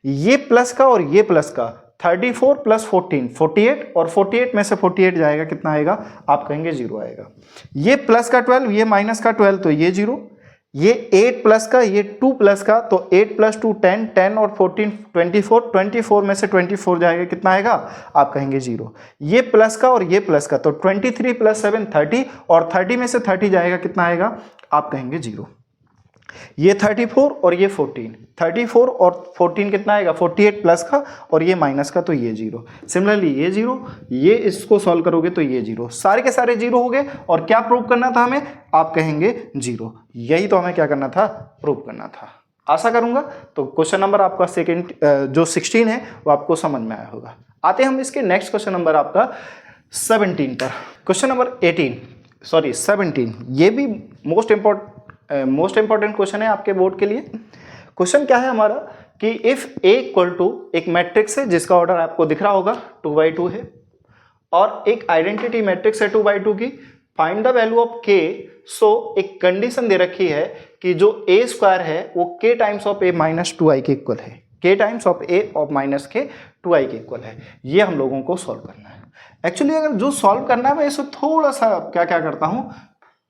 S1: ये प्लस का और ये प्लस का 34 + 14 48 और 48 में से 48 जाएगा, कितना आएगा? आप कहेंगे 0 आएगा। ये प्लस का 12, ये माइनस का 12 तो ये 0। ये 8 प्लस का, ये 2 प्लस का तो 8 + 2 10, 10 और 14 24, 24 में से 24 जाएगा, कितना आएगा? आप कहेंगे 0। ये प्लस का और ये प्लस का तो 23 + 7 30 और 30 में से 30 जाएगा, कितना आएगा? आप कहेंगे 0। ये 34 और ये 14, 34 और 14 कितना आएगा? 48 प्लस का और ये माइनस का तो ये 0। सिमिलरली ये 0, ये इसको सॉल्व करोगे तो ये 0, सारे के सारे 0 हो गए। और क्या प्रूव करना था हमें? आप कहेंगे 0। यही तो हमें क्या करना था? प्रूव करना था। आशा करूंगा तो क्वेश्चन नंबर आपका जो 16 है वो आपको समझ में आया होगा। आते हैं हम इसके नेक्स्ट क्वेश्चन नंबर आपका 17 पर। क्वेश्चन नंबर 17, ये भी मोस्ट इंपॉर्टेंट क्वेश्चन है आपके बोर्ड के लिए। क्वेश्चन क्या है हमारा कि इफ A इक्वल टू एक मैट्रिक्स है जिसका ऑर्डर आपको दिख रहा होगा 2x2 है, और एक आइडेंटिटी मैट्रिक्स है 2x2 की, find the value of K। सो एक कंडीशन दे रखी है कि जो A² है वो K times of A - 2i के इक्वल है, K times of A of -K 2i के इक्वल है। ये हम लोगों को सॉल्व करना है। एक्चुअली अगर जो सॉल्व करना है मैं इसे थोड़ा सा क्या करता हूँ,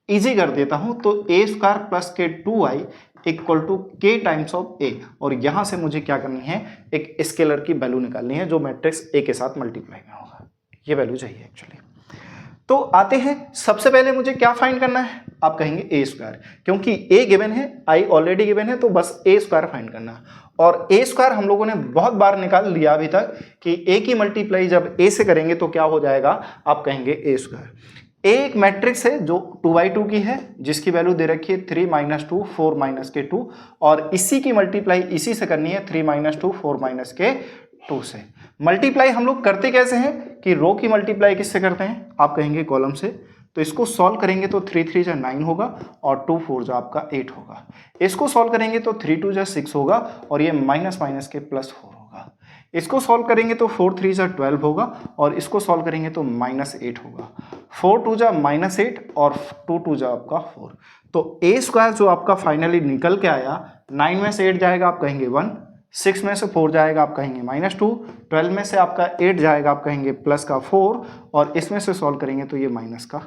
S1: इजी कर देता हूं। तो A² + K 2i equal to K times of A, और यहां से मुझे क्या करनी है? एक स्केलर की वैल्यू निकालनी है जो मैट्रिक्स A के साथ मल्टीप्लाई में होगा। ये वैल्यू चाहिए एक्चुअली। तो आते हैं, सबसे पहले मुझे क्या फाइंड करना है? आप कहेंगे A², क्योंकि A गिवन है, I ऑलरेडी गिवन है, तो बस A² फाइंड करना है। और A² हम लोगों ने बहुत बार निकाल लिया अभी तक कि A की मल्टीप्लाई जब A से करेंगे तो क्या हो जाएगा? आप कहेंगे A²। A एक मैट्रिक्स है जो 2x2 की है, जिसकी वैल्यू दे रखी है 3 - 2 4 - के 2, और इसी की मल्टीप्लाई इसी से करनी है 3 - 2 4 - के 2 से। मल्टीप्लाई हम लोग करते कैसे हैं कि रो की मल्टीप्लाई किससे करते हैं? आप कहेंगे कॉलम से। तो इसको सॉल्व करेंगे तो 3 3 = 9 होगा और 2 4 आपका 8 होगा। इसको सॉल्व करेंगे तो 3 2 = 6 होगा और ये माइनस के +4 होगा। इसको सॉल्व करेंगे तो 4 3 = 12 होगा और इसको सॉल्व करेंगे तो -8 होगा। 4 2 = -8 और 2 2 आपका 4। तो A² जो आपका फाइनली निकल के आया, 9 में से 8 जाएगा, आप कहेंगे 1, 6 में से 4 जाएगा, आप कहेंगे -2, 12 में से आपका 8 जाएगा, आप कहेंगे +4, और इसमें से सॉल्व करेंगे तो ये -2।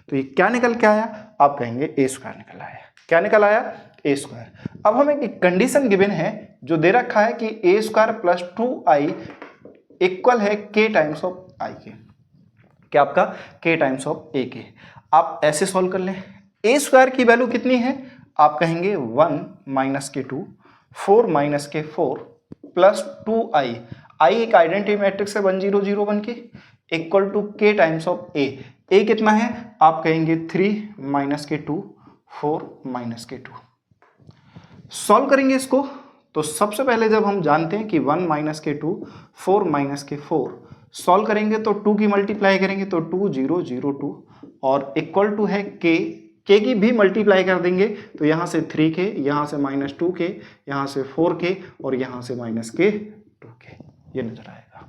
S1: तो ये क्या निकल के आया? आप कहेंगे A² निकल आया। क्या निकल आया? A²। अब हमें एक कंडीशन गिवन है जो दे रखा है कि A² + 2i इक्वल है K टाइम्स ऑफ I के। क्या आपका? K टाइम्स ऑफ A के। आप ऐसे सॉल्व कर लें। A² की वैल्यू कितनी है? आप कहेंगे 1 - के 2 4 - के 4 प्लस 2i। I एक आइडेंटिटी मैट्रिक्स है 1 0 0 1 की, equal to K times of A। A कितना है? आप कहेंगे 3 - के 2 4 - के 2। सॉल्व करेंगे इसको तो सबसे पहले जब हम जानते हैं कि 1 - के 2 4 - के 4 सॉल्व करेंगे तो 2 की मल्टीप्लाई करेंगे तो 2 0 0 2 और इक्वल टू है K की भी मल्टीप्लाई कर देंगे तो यहाँ से 3K, यहाँ से -2K, यहाँ से 4K और यहाँ से -K 2K, ये नजर आएगा।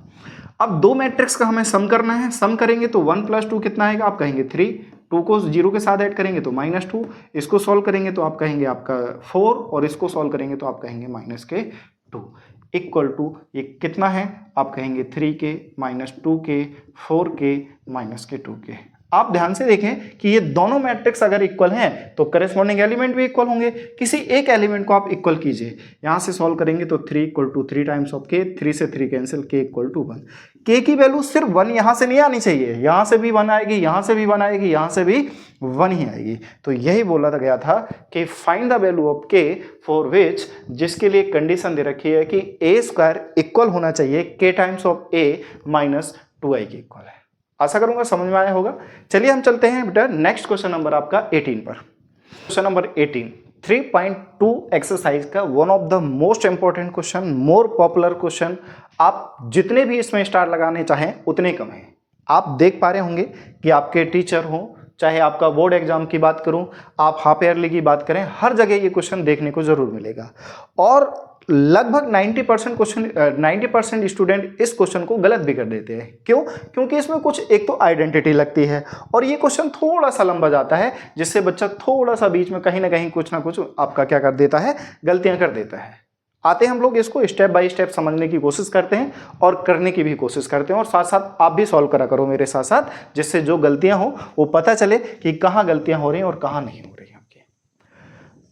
S1: अब दो मैट्रिक्स का हमें सम करना है, सम करेंगे तो 1 + 2 कितना आएगा, आप कहेंगे 3, 2 को 0 के साथ ऐड करेंगे तो -2, इसको सॉल्व करेंगे तो आप कहेंगे आपका 4 और इसको सॉल्व करेंगे तो आप कहेंगे -2 इक्वल टू ये कितना है, आप कहेंगे 3k -2k 4k -2k। आप ध्यान से देखें कि ये दोनों मैट्रिक्स अगर इक्वल हैं तो करस्पॉन्डिंग एलिमेंट भी इक्वल होंगे। किसी एक एलिमेंट को आप इक्वल कीजिए, यहां से सॉल्व करेंगे तो 3 = 3 टाइम्स ऑफ k, 3 से 3 कैंसिल, k = 1। k की वैल्यू सिर्फ 1 यहां से नहीं आनी चाहिए, यहां से भी 1 आएगी, यहां से भी 1 आएगी, यहां से भी 1 ही आएगी। तो यही बोला गया था कि find the value of k for which, जिसके लिए कंडीशन दे रखी है कि a² इक्वल होना चाहिए k times of a -2i के इक्वल है। आशा करूंगा समझ में आया होगा। चलिए हम चलते हैं बेटा नेक्स्ट क्वेश्चन नंबर आपका 18 पर। क्वेश्चन नंबर 18 3.2 एक्सरसाइज का one of the most important question, more popular question. आप जितने भी इसमें स्टार लगाने चाहें उतने कम हैं। आप देख पा रहे होंगे कि आपके टीचर हो, चाहे आपका बोर्ड एग्जाम की बात करूं, आप हाफ ईयरली की बात करें, हर जगह ये क्वेश्चन देखने को जरूर मिलेगा। और लगभग 90% स्टूडेंट इस क्वेश्चन को गलत भी कर देते हैं। क्यों? क्योंकि इसमें कुछ एक तो आइडेंटिटी लगती है और ये क्वेश्चन थोड़ा सा लंबा जाता है, जिससे बच्चा थोड़ा सा बीच में कहीं ना कहीं कुछ ना कुछ आपका क्या कर देता है, गलतियां कर देता है। आते हम लोग इसको स्टेप बाय स्टेप समझने की कोशिश करते हैं और करने की भी कोशिश करते हैं, और साथ साथ आप भी सॉल्व करा करो मेरे साथ साथ, जिससे जो गलतियां हो वो पता चले कि कहाँ गलतियां हो रही हैं और कहाँ नहीं हो रही हैं।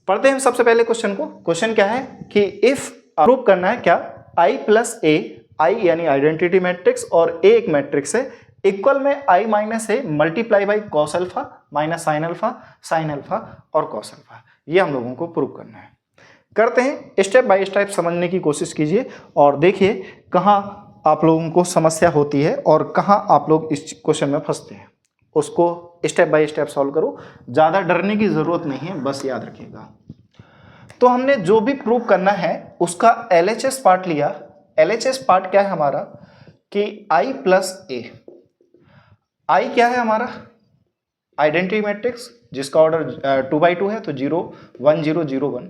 S1: पढ़ते हैं सबसे पहले क्वेश्चन को। क्वेश्चन क्या है कि इफ प्रूव करना है क्या, i + a, i यानी आइडेंटिटी मैट्रिक्स और a एक मैट्रिक्स है, इक्वल में i - a multiply by cos alpha minus sin alpha और cos अल्फा। ये हम लोगों को प्रूव करना है। करते हैं, स्टेप बाय स्टेप समझने की कोशिश कीजिए और देखिए कहाँ आप लोगों को समस्या होती है और कहाँ आप लोग इस क्वेश्चन में फंसते हैं। उसको स्टेप बाय स्टेप सॉल्व करो, ज़्यादा डरने की ज़रूरत नहीं है, बस याद रखिएगा। तो हमने जो भी प्रूव करना है उसका LHS पार्ट लिया। LHS पार्ट क्या है हमारा कि i + a। i क्या है हमारा, आइडेंटिटी मैट्रिक्स जिसका ऑर्डर 2x2 है, तो 0 1 0 0 1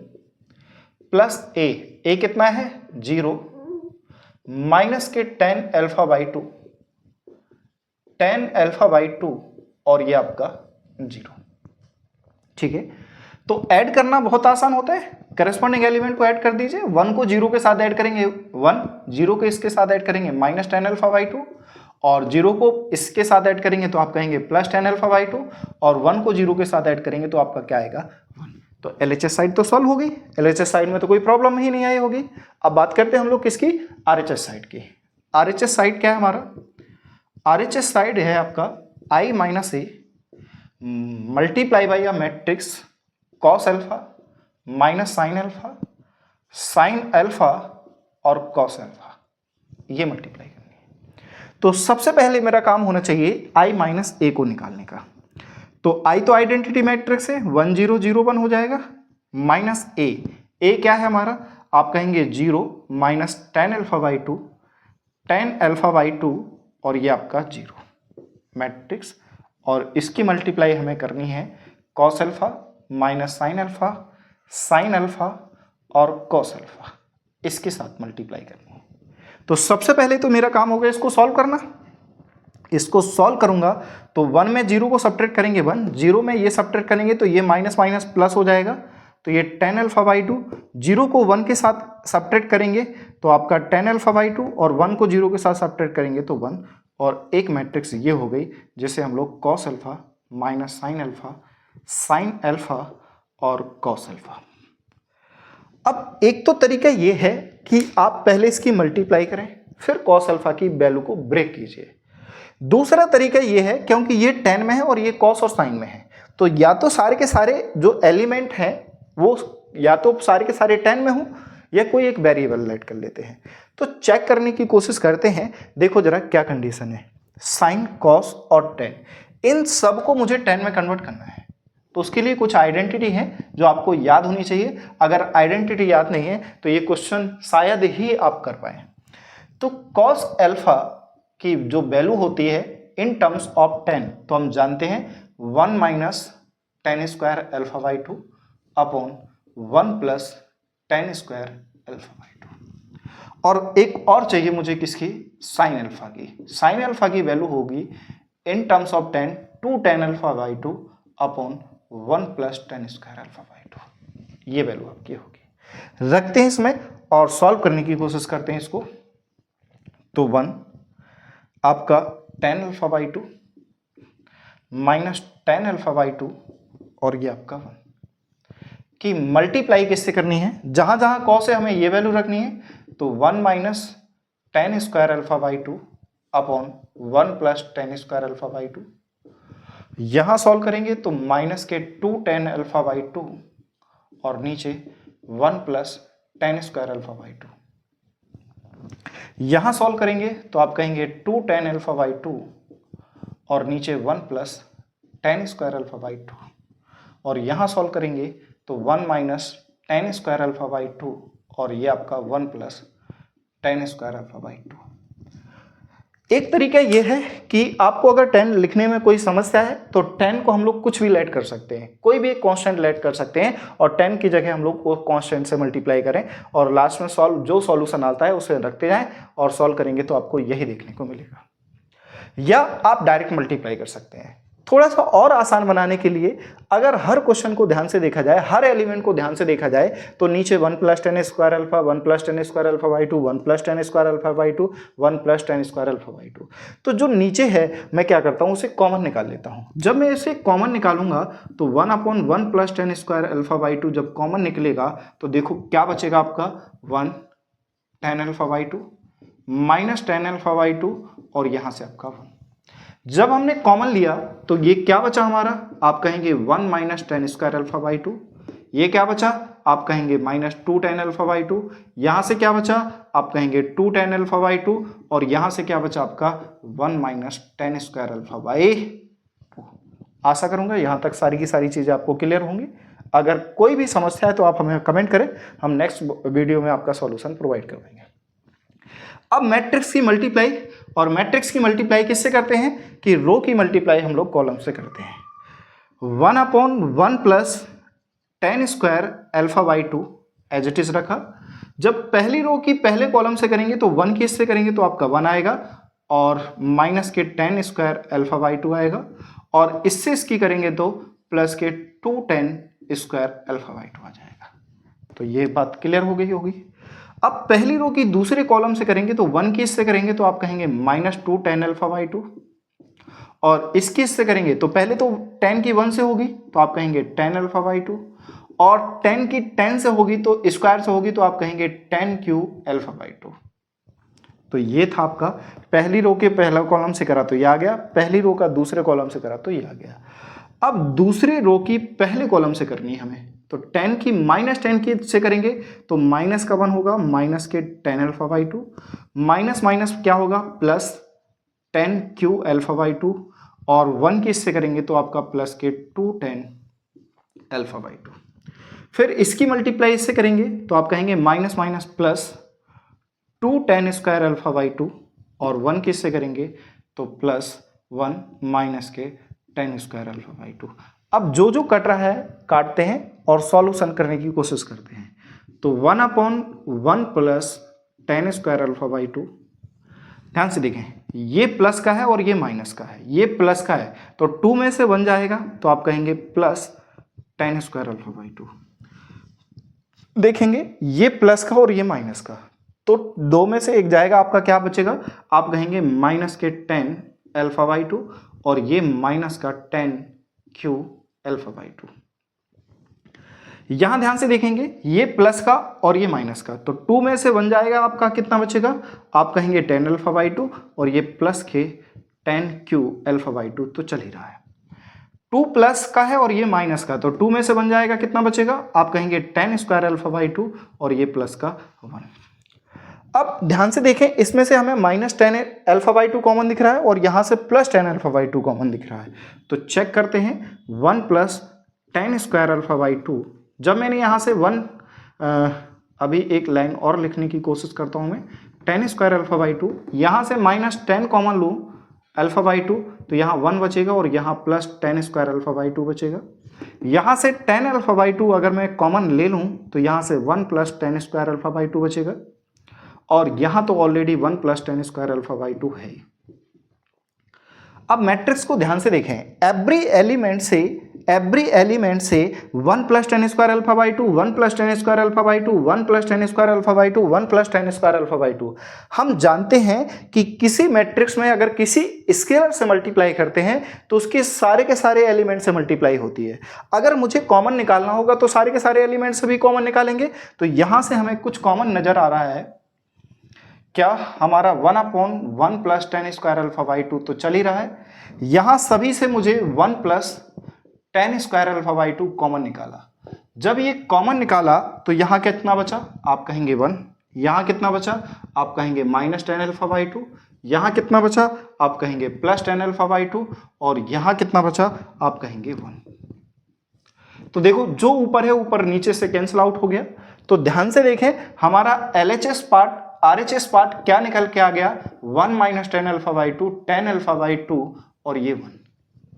S1: प्लस a कितना है 0 माइनस के tan α/2 tan α/2 और ये आपका 0। ठीक है, तो ऐड करना बहुत आसान होता है। करस्पॉन्डिंग एलिमेंट को ऐड कर दीजिए। 1 को 0 के साथ ऐड करेंगे 1, 0 को इसके साथ ऐड करेंगे -tan α/2 और 0 को इसके साथ ऐड करेंगे तो आप कहेंगे +tan α/2 और 1 को 0 के साथ ऐड करेंगे तो आपका क्या आएगा 1। तो LHS साइड तो सॉल्व हो गई, LHS साइड में तो कोई प्रॉब्लम ही नहीं आई होगी। अब बात करते हैं हम लोग किसकी, RHS साइड की। RHS साइड क्या है हमारा, RHS साइड है आपका i - a multiply by a matrix cos alpha minus sin alpha और cos अल्फा, ये मल्टीप्लाई करनी है। तो सबसे पहले मेरा काम होना चाहिए i - a को निकालने का। तो i तो आइडेंटिटी मैट्रिक्स है, 1 0 0 1 हो जाएगा, माइनस a क्या है हमारा, आप कहेंगे 0 माइनस tan α/2 और ये आपका 0 मैट्रिक्स, और इसकी मल्टीप्लाई हमें करनी है cos alpha minus sin alpha और cos अल्फा, इसके साथ मल्टीप्लाई करनी है। तो सबसे पहले तो मेरा काम होगा इसको सॉल्व करना। इसको सॉल्व करूंगा तो 1 में 0 को सब्ट्रैक्ट करेंगे 1, 0 में ये सब्ट्रैक्ट करेंगे तो ये माइनस माइनस प्लस हो जाएगा, तो ये tan α/2, 0 को 1 के साथ सब्ट्रैक्ट करेंगे तो आपका tan α/2 और 1 को 0 के साथ सब्ट्रैक्ट करेंगे तो 1, और एक मैट्रिक्स ये हो गई जिसे हम लोग cos alpha minus sin alpha और cos अल्फा। अब एक तो तरीका ये है कि आप पहले इसकी मल्टीप्लाई करें फिर cos अल्फा की वैल्यू को ब्रेक कीजिए। दूसरा तरीका ये है, क्योंकि ये tan में है और ये cos और sin में है, तो या तो सारे के सारे जो एलिमेंट हैं वो या तो सारे के सारे tan में हो या कोई एक वेरिएबल ऐड कर लेते हैं। तो चेक करने की कोशिश करते हैं, देखो जरा क्या कंडीशन है, sin, cos और tan इन सब को मुझे tan में कन्वर्ट करना है। तो उसके लिए कुछ आइडेंटिटी है जो आपको याद होनी चाहिए। अगर आइडेंटिटी याद नहीं है तो ये क्वेश्चन शायद ही आप कर पाए। तो cos अल्फा की जो वैल्यू होती है इन टर्म्स ऑफ tan, तो हम जानते हैं 1 minus tan² α/2 upon 1 plus tan² α/2, और एक और चाहिए मुझे किसकी, साइन अल्फा की। साइन अल्फा की वैल्यू होगी in terms of 10 2 tan alpha by 2 upon 1 plus tan square alpha by 2, ये वैल्यू आपकी होगी। रखते हैं इसमें और सॉल्व करने की कोशिश करते हैं इसको। तो 1 आपका tan alpha by 2 minus tan alpha by 2 और ये आपका 1 की मल्टीप्लाई किससे करनी है, जहां जहां कॉस से हमें ये वैल्यू रखनी है, तो 1 minus tan square alpha by 2 upon 1 plus tan square alpha by 2। यहां सॉल्व करेंगे तो माइनस के 2 tan अल्फा बाई 2 और नीचे 1 plus tan square alpha by 2। यहां सॉल्व करेंगे तो आप कहेंगे 2 tan अल्फा बाई 2 और नीचे 1 plus tan square alpha by 2, और यहां सॉल्व करेंगे तो 1 minus tan square alpha by 2 और ये आपका 1 plus tan square alpha by 2। एक तरीका ये है कि आपको अगर 10 लिखने में कोई समस्या है तो 10 को हम लोग कुछ भी लेट कर सकते हैं, कोई भी एक कांस्टेंट लेट कर सकते हैं और 10 की जगह हम लोग वो कांस्टेंट से मल्टीप्लाई करें और लास्ट में जो सॉल्यूशन आता है उसे रखते जाएं और सॉल्व करेंगे तो आपको यही देखने को मिलेगा। या आप डायरेक्ट मल्टीप्लाई कर सकते हैं। थोड़ा सा और आसान बनाने के लिए अगर हर क्वेश्चन को ध्यान से देखा जाए, हर एलिमेंट को ध्यान से देखा जाए, तो नीचे 1 plus tan square alpha 1 plus tan square alpha by 2 1 plus tan square alpha by 2 1 plus tan square alpha by 2, तो जो नीचे है मैं क्या करता हूँ उसे कॉमन निकाल लेता हूँ। जब मैं इसे कॉमन निकालूंगा तो 1 upon 1 plus tan square alpha by 2 जब कॉमन निकलेगा तो देखो क्या बचेगा आपका 1 tan alpha by 2 minus tan alpha by 2 और यहाँ से आपका 1। जब हमने कॉमन लिया तो ये क्या बचा हमारा, आप कहेंगे 1 minus tan square alpha by 2, ये क्या बचा आप कहेंगे माइनस 2 tan अल्फा बाई 2, यहां से क्या बचा आप कहेंगे 2 tan अल्फा बाई 2 और यहां से क्या बचा आपका 1 minus tan square alpha by 2। आशा करूंगा यहां तक सारी की सारी चीजें आपको क्लियर होंगी। अगर कोई भी समस्या है तो आप हमें कमेंट करें, हम नेक्स्ट वीडियो में आपका सॉल्यूशन प्रोवाइड करवाएंगे। अब मैट्रिक्स की मल्टीप्लाई, और मैट्रिक्स की मल्टीप्लाई किससे करते हैं कि रो की मल्टीप्लाई हम लोग कॉलम से करते हैं। 1 upon 1 plus tan square alpha by 2 as it is रखा। जब पहली रो की पहले कॉलम से करेंगे तो 1 की इससे करेंगे तो आपका 1 आएगा और माइनस के tan स्क्वायर अल्फा बाई 2 आएगा, और इससे इसकी करेंगे तो प्लस के 2 tan स्क्वायर अल्फा बाई 2 आ जाएगा। तो ये बात क्लियर हो गई होगी। अब पहली रो की दूसरे कॉलम से करेंगे तो 1 की इससे करेंगे तो आप कहेंगे माइनस 2 tan अल्फा बाई 2, और इसकी इससे करेंगे तो पहले तो tan की 1 से होगी तो आप कहेंगे tan अल्फा बाई 2, और tan की 10 से होगी तो स्क्वायर से होगी तो आप कहेंगे tan क्यू अल्फा बाई 2। तो ये था आपका पहली रो के पहला कॉलम से करा तो ये आ गया, पहली रो का दूसरे कॉलम से करा तो ये आ गया। अब दूसरी रो की पहले कॉलम से करनी है हमें, तो 10 की माइनस 10 की से करेंगे तो माइनस का 1 होगा, माइनस के tan alpha by 2, minus minus क्या होगा plus tan Q alpha by 2, और 1 की इससे करेंगे तो आपका प्लस के 2 tan अल्फा बाई 2। फिर इसकी मल्टीप्लाई इससे करेंगे तो आप कहेंगे minus minus plus 2 tan square alpha by 2, और 1 की इससे करेंगे तो प्लस 1 माइनस के tan स्क्वायर अल्फा बाई 2। अब जो जो कट रहा है काटते हैं और सॉल्यूशन करने की कोशिश करते हैं। तो 1 upon 1 plus tan square alpha by 2, ध्यान से देखें ये प्लस का है और ये माइनस का है, ये प्लस का है तो 2 में से 1 जाएगा तो आप कहेंगे plus tan square alpha by 2। देखेंगे ये प्लस का और ये माइनस का, तो 2 में से 1 जाएगा, आपका क्या बचेगा आप कहेंगे माइनस के tan अल्फा बाई 2 और ये माइनस का tan क्यू अल्फा बाई 2। यहां ध्यान से देखेंगे ये प्लस का और ये माइनस का, तो 2 में से 1 जाएगा, आपका कितना बचेगा आप कहेंगे tan अल्फा बाई 2 और ये प्लस के tan क्यू अल्फा बाई 2, तो चल ही रहा है। 2 प्लस का है और ये माइनस का, तो 2 में से 1 जाएगा, कितना बचेगा आप कहेंगे tan स्क्वायर अल्फा बाई 2 और ये प्लस का 1। अब ध्यान से देखें इसमें से हमें minus tan alpha by 2 common दिख रहा है और यहाँ से plus tan alpha by 2 common दिख रहा है, तो चेक करते हैं 1 plus tan square alpha by 2। जब मैंने यहाँ से 1 अभी एक लाइन और लिखने की कोशिश करता हूँ मैं, tan स्क्वायर अल्फा बाई 2, यहाँ से माइनस 10 कॉमन लूँ अल्फा बाई 2 तो यहाँ 1 बचेगा और यहाँ plus tan square alpha by 2 बचेगा। यहाँ से tan अल्फा बाई 2 अगर मैं कॉमन ले लूँ तो यहाँ से 1 plus tan square alpha by 2 बचेगा, और यहाँ तो already 1 plus ten square alpha by 2 है। अब मैट्रिक्स को ध्यान से देखें, एवरी एलिमेंट से 1 plus ten square alpha by 2, 1 plus ten square alpha by 2, 1 plus ten square alpha by 2, 1 plus ten square alpha by 2। हम जानते हैं कि किसी मैट्रिक्स में अगर किसी स्केलर से मल्टीप्लाई करते हैं तो उसके सारे के सारे एलिमेंट से मल्टीप्लाई होती है। अगर मुझे कॉमन निकालना होगा तो सारे के सारे एलिमेंट से भी कॉमन निकालेंगे। तो यहां से हमें कुछ कॉमन नजर आ रहा है, क्या हमारा 1/1 plus ten square alpha by 2 तो चल ही रहा है। यहां सभी से मुझे 1 plus ten square alpha by 2 common निकाला। जब ये कॉमन निकाला तो यहां कितना बचा, आप कहेंगे 1। यहां कितना बचा, आप कहेंगे माइनस टेन अल्फा बाई 2। यहां कितना बचा, आप कहेंगे प्लस टेन अल्फा बाई 2। और यहां कितना बचा, आप कहेंगे 1। तो देखो जो ऊपर है ऊपर नीचे से कैंसिल आउट हो गया। तो ध्यान से देखें, हमारा LHS पार्ट RHS पार्ट क्या निकल के आ गया, 1 minus tan alpha by 2, tan alpha by 2 और ये 1।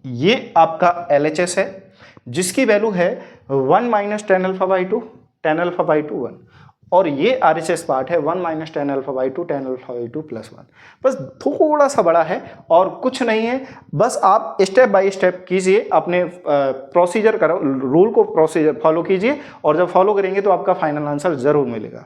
S1: ये आपका LHS है जिसकी वैल्यू है 1 minus tan alpha by 2, tan alpha by 2 1। और ये RHS पार्ट है 1 minus tan alpha by 2, tan alpha by 2 plus 1। बस थोड़ा सा बड़ा है और कुछ नहीं है। बस आप स्टेप बाय स्टेप कीजिए, अपने प्रोसीजर करो, रूल को प्रोसीजर फॉलो कीजिए और जब फॉलो करेंगे तो आपका फाइनल आंसर जरूर मिलेगा।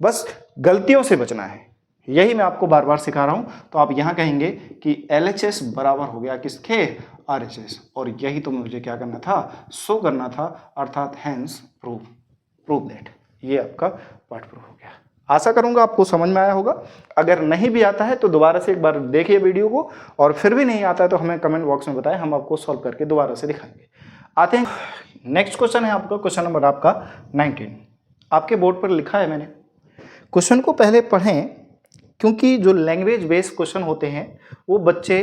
S1: बस गलतियों से बचना है, यही मैं आपको बार बार सिखा रहा हूं। तो आप यहां कहेंगे कि LHS बराबर हो गया किसके, RHS। और यही तो मुझे क्या करना था, शो करना था, अर्थात हैंस प्रूव दैट। ये आपका पार्ट प्रूफ हो गया। आशा करूंगा आपको समझ में आया होगा। अगर नहीं भी आता है तो दोबारा से एक बार देखिए वीडियो को, और फिर भी नहीं आता है तो हमें कमेंट बॉक्स में बताएं, हम आपको सॉल्व करके दोबारा से दिखाएंगे। आते हैं नेक्स्ट क्वेश्चन है आपका, क्वेश्चन नंबर आपका 19। आपके बोर्ड पर लिखा है मैंने। क्वेश्चन को पहले पढ़ें, क्योंकि जो लैंग्वेज बेस्ड क्वेश्चन होते हैं वो बच्चे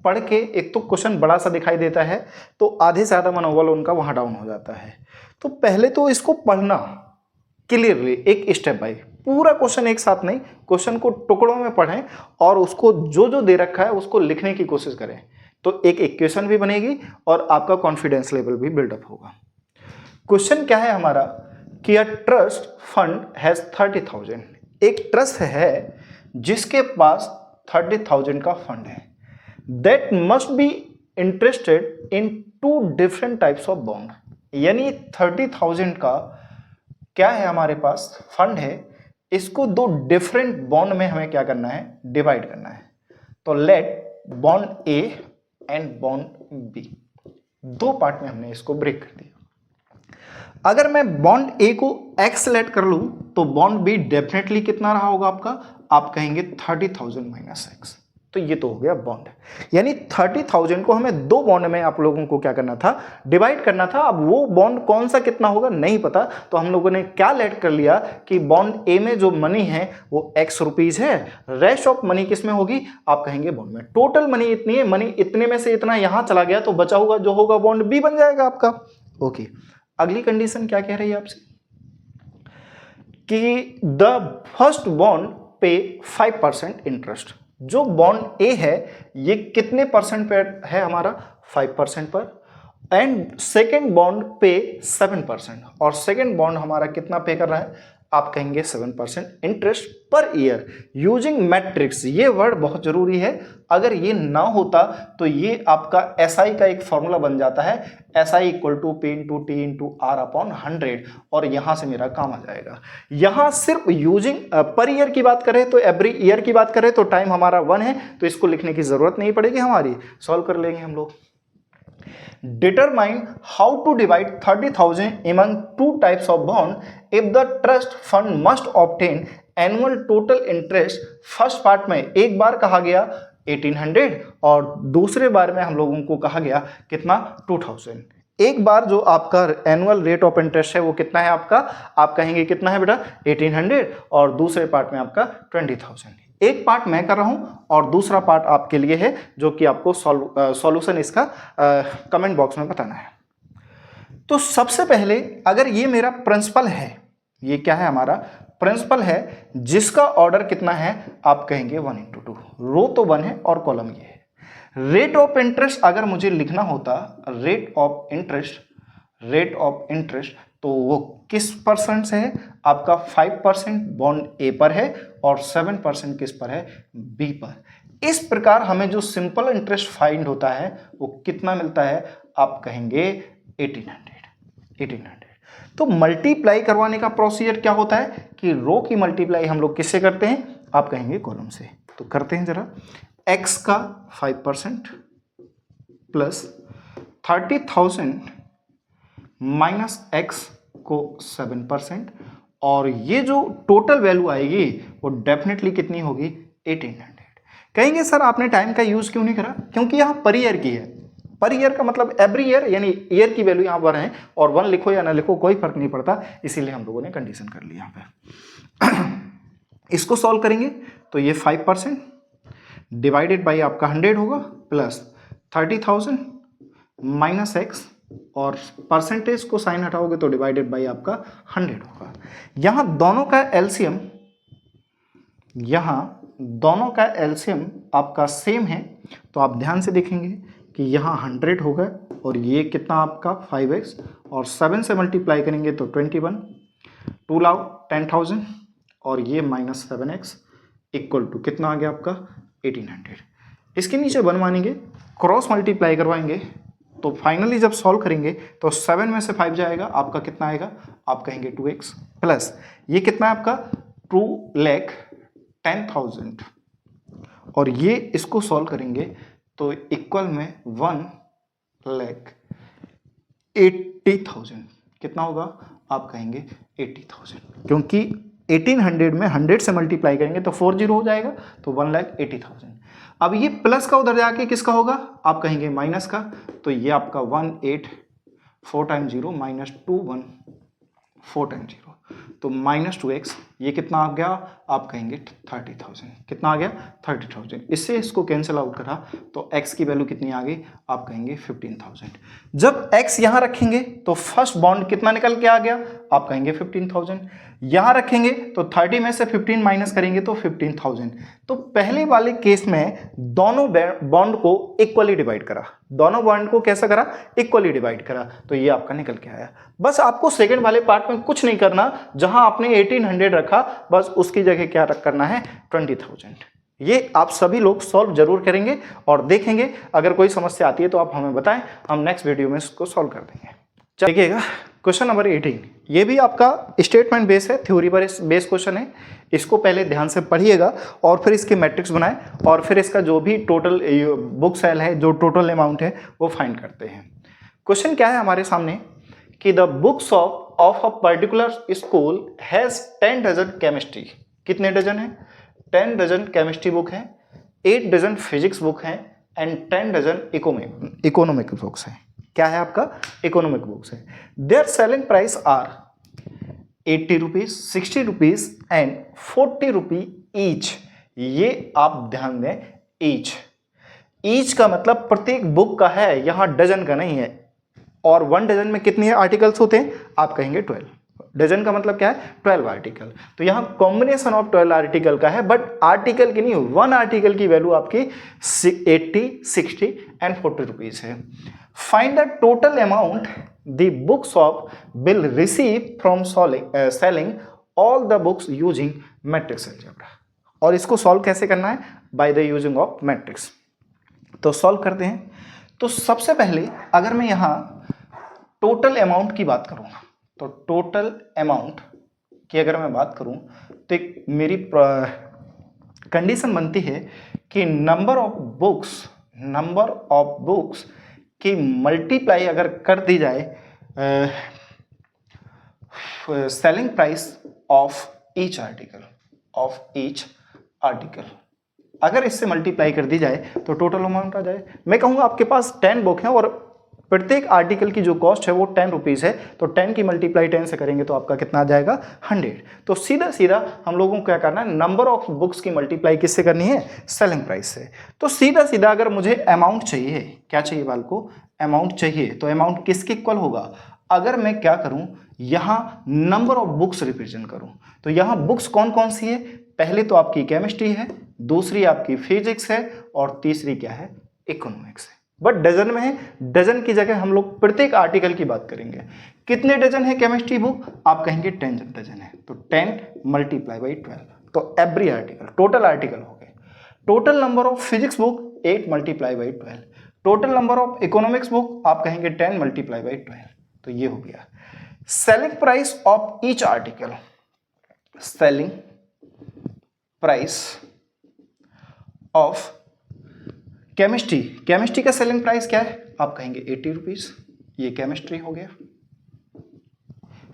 S1: पढ़ के, एक तो क्वेश्चन बड़ा सा दिखाई देता है तो आधे से ज़्यादा मनोबल उनका वहाँ डाउन हो जाता है। तो पहले तो इसको पढ़ना क्लियरली, एक स्टेप बाय, पूरा क्वेश्चन एक साथ नहीं, क्वेश्चन को टुकड़ों में पढ़ें और उसको जो जो दे रखा है उसको लिखने की कोशिश करें। तो एक इक्वेशन भी बनेगी और आपका कॉन्फिडेंस लेवल भी बिल्डअप होगा। क्वेश्चन क्या है हमारा कि अ ट्रस्ट फंड हैज 30,000। एक ट्रस्ट है जिसके पास 30,000 का फंड है, that must be interested in 2 different types of bond. यानी 30,000 का क्या है, हमारे पास फंड है, इसको 2 डिफरेंट बॉन्ड में हमें क्या करना है, डिवाइड करना है। तो let bond A and bond B, 2 part में हमने इसको ब्रेक कर दिया। अगर मैं बॉन्ड A को X सेलेक्ट कर लूं तो बॉन्ड B डेफिनेटली कितना रहा होगा आपका, आप कहेंगे 30,000 माइनस X। तो ये तो हो गया बॉन्ड, यानी 30,000 को हमें 2 बॉन्ड में आप लोगों को क्या करना था, डिवाइड करना था। अब वो बॉन्ड कौन सा कितना होगा नहीं पता, तो हम लोगों ने क्या लेट कर लिया कि बॉन्ड A में जो मनी है वो X रुपीज है, रेस्ट ऑफ मनी किस में होगी, आप कहेंगे बॉन्ड में। टोटल मनी इतनी है, मनी इतने में से इतना यहां चला गया तो बचा हुआ जो होगा बॉन्ड B बन जाएगा आपका। ओके, अगली कंडीशन क्या कह रही है आपसे कि द फर्स्ट बॉन्ड पे 5% इंटरेस्ट। जो बॉन्ड A है ये कितने परसेंट पे है हमारा, 5% पर, एंड सेकेंड बॉन्ड पे 7%, और सेकेंड बॉन्ड हमारा कितना पे कर रहा है, आप कहेंगे 7% interest per year using matrix. ये वर्ड बहुत जरूरी है, अगर ये ना होता तो ये आपका SI का एक फॉर्मूला बन जाता है, SI equal to P into T into R upon 100, और यहां से मेरा काम आ जाएगा। यहां सिर्फ यूजिंग पर ईयर की बात करें तो एवरी ईयर की बात करें तो टाइम हमारा 1 है, तो इसको लिखने की जरूरत नहीं पड़ेगी हमारी, सॉल्व कर लेंगे हम लोग। Determine how to divide 30,000 among 2 types of bond if the trust fund must obtain annual total interest। First part में एक बार कहा गया 1800 और दूसरे बार में हम लोगों को कहा गया कितना, 2000। एक बार जो आपका एनुअल रेट ऑफ इंटरेस्ट है वो कितना है आपका, आप कहेंगे कितना है बेटा 1800, और दूसरे पार्ट में आपका 20,000। एक पार्ट मैं कर रहा हूं और दूसरा पार्ट आपके लिए है, जो कि आपको सॉल्यूशन इसका कमेंट बॉक्स में बताना है। तो सबसे पहले अगर ये मेरा प्रिंसिपल है, ये क्या है हमारा प्रिंसिपल है, जिसका ऑर्डर कितना है, आप कहेंगे 1 इंटू 2, रो तो 1 है और कॉलम ये है। रेट ऑफ इंटरेस्ट अगर मुझे लिखना होता, रेट ऑफ इंटरेस्ट तो वो किस परसेंट से है? आपका 5% बॉन्ड ए पर है और 7% किस पर है? बी पर। इस प्रकार हमें जो सिंपल इंटरेस्ट फाइंड होता है वो कितना मिलता है? आप कहेंगे 1800। तो मल्टीप्लाई करवाने का प्रोसीजर क्या होता है कि रो की मल्टीप्लाई हम लोग किससे करते हैं? आप कहेंगे कॉलम से। तो करते हैं जरा। x का 5% प्लस 30,000 माइनस x को 7%, और ये जो टोटल वैल्यू आएगी वो डेफिनेटली कितनी होगी? 1800। कहेंगे सर आपने टाइम का यूज क्यों नहीं करा? क्योंकि यहाँ पर ईयर की है। पर ईयर का मतलब एवरी ईयर, यानी ईयर की वैल्यू यहाँ पर है, और 1 लिखो या ना लिखो कोई फर्क नहीं पड़ता, इसीलिए हम लोगों ने कंडीशन कर ली यहाँ पे। इसको सॉल्व करेंगे तो ये 5% डिवाइडेड बाई आपका 100 होगा, प्लस 30,000 माइनस x, और परसेंटेज को साइन हटाओगे तो डिवाइडेड बाई आपका 100 होगा। यहाँ दोनों का एलसीएम आपका सेम है, तो आप ध्यान से देखेंगे कि यहाँ 100 होगा और ये कितना आपका 5x, और 7 से मल्टीप्लाई करेंगे तो 21, 2 लाओ 10,000 और ये माइनस 7x इक्वल टू कितना आ गया आपका? 1800। इसके नीचे बनवाएंगे, क्रॉस मल्टीप्लाई करवाएंगे, तो फाइनली जब सॉल्व करेंगे तो 7 में से 5 जाएगा, आपका कितना आएगा? आप कहेंगे 2x, प्लस ये कितना है आपका? 2,10,000, और ये इसको सॉल्व करेंगे तो इक्वल में 1,80,000 कितना होगा? आप कहेंगे 80,000, क्योंकि 1800 में 100 से मल्टीप्लाई करेंगे तो 40 हो जाएगा, तो 1,80,000। अब ये प्लस का उधर जाके किसका होगा? आप कहेंगे माइनस का, तो ये आपका 1,84 टाइम 0 माइनस 2,14 टाइम 0, तो माइनस 2x, ये कितना आ गया? आप कहेंगे 30,000। कितना आ गया? 30,000। इससे इसको कैंसिल आउट करा तो x की वैल्यू कितनी आ गई? आप कहेंगे 15,000। जब x यहां रखेंगे तो फर्स्ट बॉन्ड कितना निकल के आ गया? आप कहेंगे 15,000। यहां रखेंगे तो 30 में से 15 माइनस करेंगे तो 15,000। तो पहले वाले केस में दोनों बॉन्ड को इक्वली डिवाइड करा, दोनों बॉन्ड को कैसा करा? इक्वली डिवाइड करा, तो ये आपका निकल के आया। बस आपको सेकंड वाले पार्ट में कुछ नहीं करना, जहां आपने 1800 रखा बस उसकी जगह क्या करना है? 20,000। ये आप सभी लोग सॉल्व जरूर करेंगे और देखेंगे, अगर कोई समस्या आती है तो आप हमें बताएं, हम नेक्स्ट वीडियो में इसको सॉल्व कर देंगे। देखिएगा क्वेश्चन नंबर 18, ये भी आपका स्टेटमेंट बेस है, थ्योरी पर बेस क्वेश्चन है। इसको पहले ध्यान से पढ़िएगा और फिर इसके मैट्रिक्स बनाएं, और फिर इसका जो भी टोटल बुक सेल है, जो टोटल अमाउंट है वो फाइंड करते हैं। क्वेश्चन क्या है हमारे सामने कि the books of a particular school has 10 dozen chemistry. कितने डजन है? 10 डजन केमिस्ट्री बुक है, 8 डजन फिजिक्स बुक है, एंड 10 डजन इकोनॉमिक बुक्स है। क्या है आपका? इकोनॉमिक बुक्स है। Their selling price are 80 rupees, 60 rupees and 40 rupee each. ये आप ध्यान दें, ईच का मतलब प्रत्येक बुक का है, यहां डजन का नहीं है। और 1 डजन में कितने आर्टिकल्स होते हैं? आप कहेंगे 12। डजन का मतलब क्या है? 12 आर्टिकल। तो यहाँ कॉम्बिनेशन ऑफ 12 आर्टिकल का है, बट आर्टिकल की नहीं, 1 आर्टिकल की वैल्यू आपकी 80, 60 एंड 40 रुपीज है। Find the total amount the books of will receive from selling all the books using matrix algebra. और इसको सॉल्व कैसे करना है? By the using of matrix. तो सॉल्व करते हैं। तो सबसे पहले अगर मैं यहाँ टोटल अमाउंट की बात करूँगा, तो टोटल अमाउंट की अगर मैं बात करूं तो एक मेरी कंडीशन बनती है कि नंबर ऑफ बुक्स की मल्टीप्लाई अगर कर दी जाए selling price of each article, अगर इससे मल्टीप्लाई कर दी जाए तो टोटल अमाउंट आ जाए। मैं कहूँगा आपके पास 10 बुक हैं और प्रत्येक आर्टिकल की जो कॉस्ट है वो 10 रुपीज़ है, तो 10 की मल्टीप्लाई 10 से करेंगे तो आपका कितना आ जाएगा? 100। तो सीधा सीधा हम लोगों को क्या करना है? नंबर ऑफ बुक्स की मल्टीप्लाई किससे करनी है? सेलिंग प्राइस से। तो सीधा सीधा अगर मुझे अमाउंट चाहिए, क्या चाहिए बाल को? अमाउंट चाहिए, तो अमाउंट किसके इक्वल होगा? अगर मैं क्या करूं, यहाँ नंबर ऑफ बुक्स रिप्रेजेंट करूं, तो यहाँ बुक्स कौन कौन सी है? पहले तो आपकी केमिस्ट्री है, दूसरी आपकी फिजिक्स है, और तीसरी क्या है? इकोनॉमिक्स है। बट डजन में है, डजन की जगह हम लोग प्रत्येक आर्टिकल की बात करेंगे। कितने डजन है केमिस्ट्री बुक, आप कहेंगे 10 डजन है, तो 10 मल्टीप्लाई बाई 12, तो एवरी आर्टिकल, टोटल आर्टिकल हो गए। Total number of physics book 8 multiply by 12, total number of economics book आप कहेंगे 10 मल्टीप्लाई बाई 12, तो ये हो गया। Selling price of each article, selling price of chemistry, chemistry का सेलिंग प्राइस क्या है, आप कहेंगे 80 रुपीज, ये केमिस्ट्री हो गया।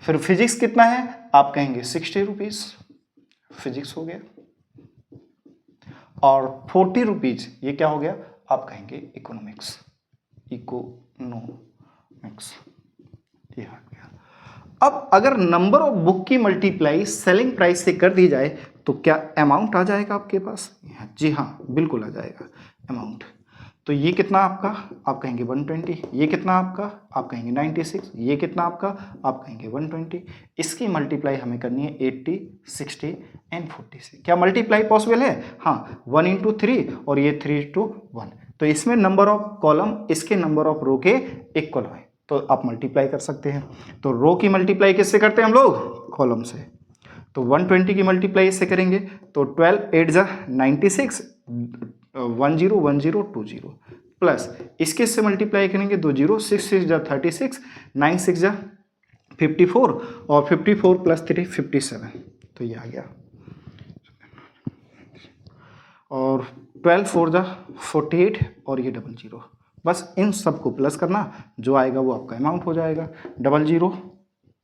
S1: फिर फिजिक्स कितना है, आप कहेंगे 60 रुपीज, फिजिक्स हो गया। और 40 रुपीज ये क्या हो गया, आप कहेंगे इकोनॉमिक्स, इकोनॉमिक्स, ये आ गया। अब अगर नंबर ऑफ बुक की मल्टीप्लाई सेलिंग प्राइस से कर दी जाए तो क्या अमाउंट आ जाएगा आपके पास, जी हाँ बिल्कुल आ जाएगा अमाउंट। तो ये कितना आपका, आप कहेंगे 120, ये कितना आपका, आप कहेंगे 96, ये कितना आपका, आप कहेंगे 120। इसकी मल्टीप्लाई हमें करनी है 80, 60 एंड 40 से। क्या मल्टीप्लाई पॉसिबल है, हाँ 1 into 3 और ये 3 to 1, तो इसमें नंबर ऑफ कॉलम इसके नंबर ऑफ रो के इक्वल है, तो आप मल्टीप्लाई कर सकते हैं। तो रो की मल्टीप्लाई किससे करते हैं हम लोग, कॉलम से, तो 120 की मल्टीप्लाई इससे करेंगे तो 12 8 जा 96, 101020 प्लस इसके से मल्टीप्लाई करेंगे 20, 6 6 जा 36, 9 6 जा 54 और 54 प्लस 3 57, तो ये आ गया। और 12 4 जा 48 और ये 00, बस इन सबको प्लस करना, जो आएगा वो आपका अमाउंट हो जाएगा। 00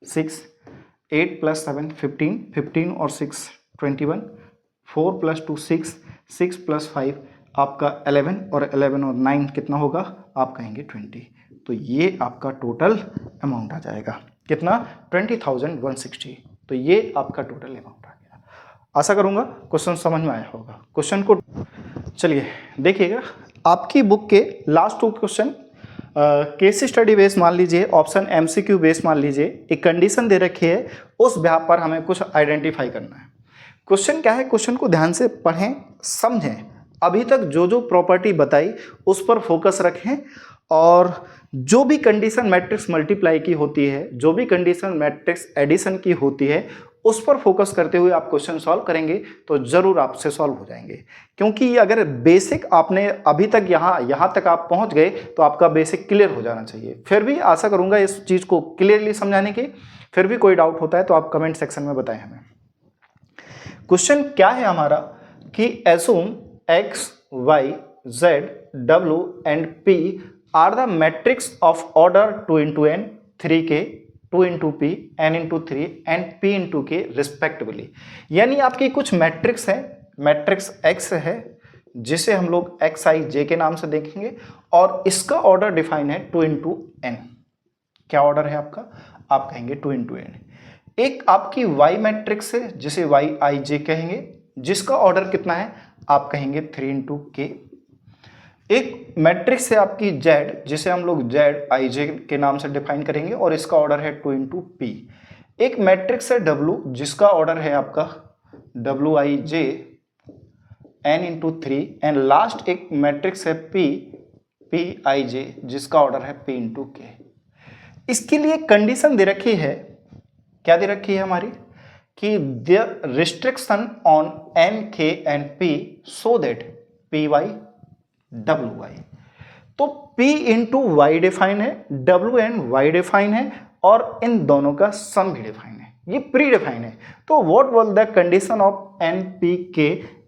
S1: 6 8 प्लस 7 15, 15 और 6 21, 4 प्लस 2 6, 6 प्लस 5 आपका 11 और 11 और 9 कितना होगा, आप कहेंगे 20, तो ये आपका टोटल अमाउंट आ जाएगा कितना, 20,160, तो ये आपका टोटल अमाउंट आ गया। आशा करूँगा क्वेश्चन समझ में आया होगा। क्वेश्चन को चलिए देखिएगा, आपकी बुक के last 2 question case study base मान लीजिए, ऑप्शन एमसीक्यू बेस मान लीजिए, एक कंडीशन दे रखी है, उस बेस पर हमें कुछ आइडेंटिफाई करना है। क्वेश्चन क्या है, क्वेश्चन को ध्यान से पढ़ें समझें, अभी तक जो जो प्रॉपर्टी बताई उस पर फोकस रखें, और जो भी कंडीशन मैट्रिक्स मल्टीप्लाई की होती है, जो भी कंडीशन मैट्रिक्स एडिशन की होती है, उस पर फोकस करते हुए आप क्वेश्चन सॉल्व करेंगे तो जरूर आपसे सॉल्व हो जाएंगे। क्योंकि अगर बेसिक आपने अभी तक यहाँ तक आप पहुँच गए तो आपका बेसिक क्लियर हो जाना चाहिए। फिर भी आशा करूँगा इस चीज़ को क्लियरली समझाने की। फिर भी कोई डाउट होता है तो आप कमेंट सेक्शन में बताएं हमें। क्वेश्चन क्या है हमारा कि assume x, y, z, w and p are the matrix of order 2 into n, 3k, 2 into p, n into 3 and p into k respectively। यानी आपकी कुछ मैट्रिक्स है, मैट्रिक्स x है जिसे हम लोग xij के नाम से देखेंगे, और इसका ऑर्डर डिफाइन है 2 into n। क्या ऑर्डर है आपका, आप कहेंगे 2 into n। एक आपकी y मैट्रिक्स है जिसे yij कहेंगे, जिसका ऑर्डर कितना है, आप कहेंगे 3 into k। एक मैट्रिक्स है आपकी z, जिसे हम लोग zij के नाम से डिफाइन करेंगे और इसका ऑर्डर है 2 into p। एक मैट्रिक्स है w, जिसका ऑर्डर है आपका wij n into 3, and last एक मैट्रिक्स है pij, जिसका ऑर्डर है p into k। इसके लिए कंडीशन दे रखी है, क्या दे रखी है हमारी, कि the restriction on n, k and p so that py wy। तो p इंटू वाई डिफाइन है, w एंड y डिफाइन है, और इन दोनों का सम भी डिफाइन है, ये प्री डिफाइन है। तो what was the condition of n, p, k,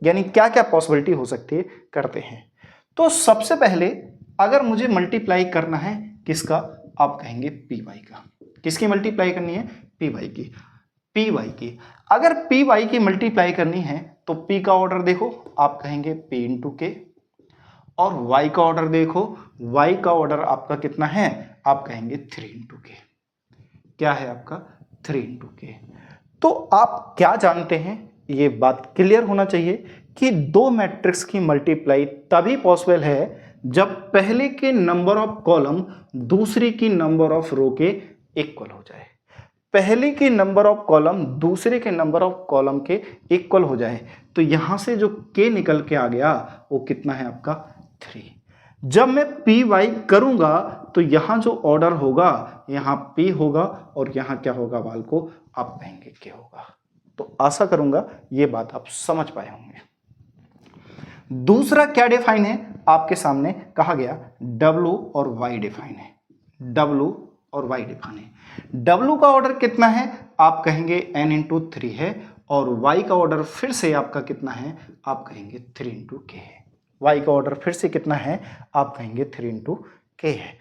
S1: यानी क्या क्या पॉसिबिलिटी हो सकती है, करते हैं। तो सबसे पहले अगर मुझे मल्टीप्लाई करना है किसका, आप कहेंगे py का। किसकी मल्टीप्लाई करनी है, py की। py की अगर py की मल्टीप्लाई करनी है तो p का ऑर्डर देखो, आप कहेंगे p इंटू के, और y का ऑर्डर देखो, y का ऑर्डर आपका कितना है, आप कहेंगे 3 इंटू के। क्या है आपका, 3 इंटू के। तो आप क्या जानते हैं, ये बात क्लियर होना चाहिए कि दो मैट्रिक्स की मल्टीप्लाई तभी पॉसिबल है जब पहले के नंबर ऑफ कॉलम दूसरी की नंबर ऑफ रो के इक्वल हो जाए। पहले के नंबर ऑफ कॉलम दूसरे के नंबर ऑफ कॉलम के इक्वल हो जाए, तो यहां से जो k निकल के आ गया वो कितना है आपका 3। जब मैं पी वाई करूंगा तो यहां जो ऑर्डर होगा, यहां पी होगा और यहां क्या होगा वाल को आप कहेंगे के होगा। तो आशा करूंगा ये बात आप समझ पाए होंगे। दूसरा क्या डिफाइन है आपके सामने कहा गया, W और Y डिफाइन है। W और Y डिफाइन है। W का ऑर्डर कितना है आप कहेंगे n इंटू 3 है और Y का ऑर्डर फिर से आपका कितना है आप कहेंगे 3 इंटू के है। Y का ऑर्डर फिर से कितना है आप कहेंगे 3 इंटू के है।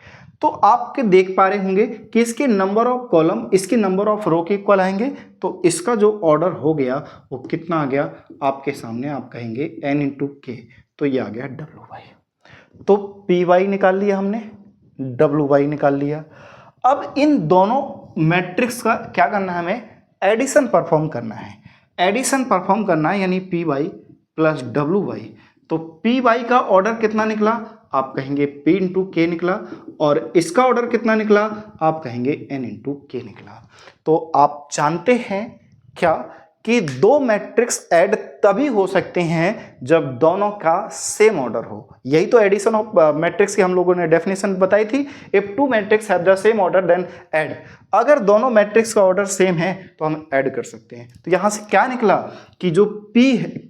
S1: तो आपके देख पा रहे होंगे कि इसके नंबर ऑफ कॉलम इसके नंबर ऑफ रो के इक्वल आएंगे। तो इसका जो ऑर्डर हो गया वो कितना आ गया आपके सामने आप कहेंगे n इंटू के। तो ये आ गया WY। तो PY निकाल लिया हमने, WY निकाल लिया। अब इन दोनों मैट्रिक्स का क्या करना है, हमें एडिशन परफॉर्म करना है। एडिशन परफॉर्म करना है यानी PY प्लस WY। तो PY का ऑर्डर कितना निकला आप कहेंगे P इंटू के निकला और इसका ऑर्डर कितना निकला आप कहेंगे N इंटू के निकला। तो आप जानते हैं क्या कि दो मैट्रिक्स ऐड तभी हो सकते हैं जब दोनों का सेम ऑर्डर हो। यही तो एडिशन ऑफ मैट्रिक्स की हम लोगों ने डेफिनेशन बताई थी, if two matrix have the same order then add. अगर दोनों मैट्रिक्स का ऑर्डर सेम है तो हम ऐड कर सकते हैं। तो यहां से क्या निकला कि जो P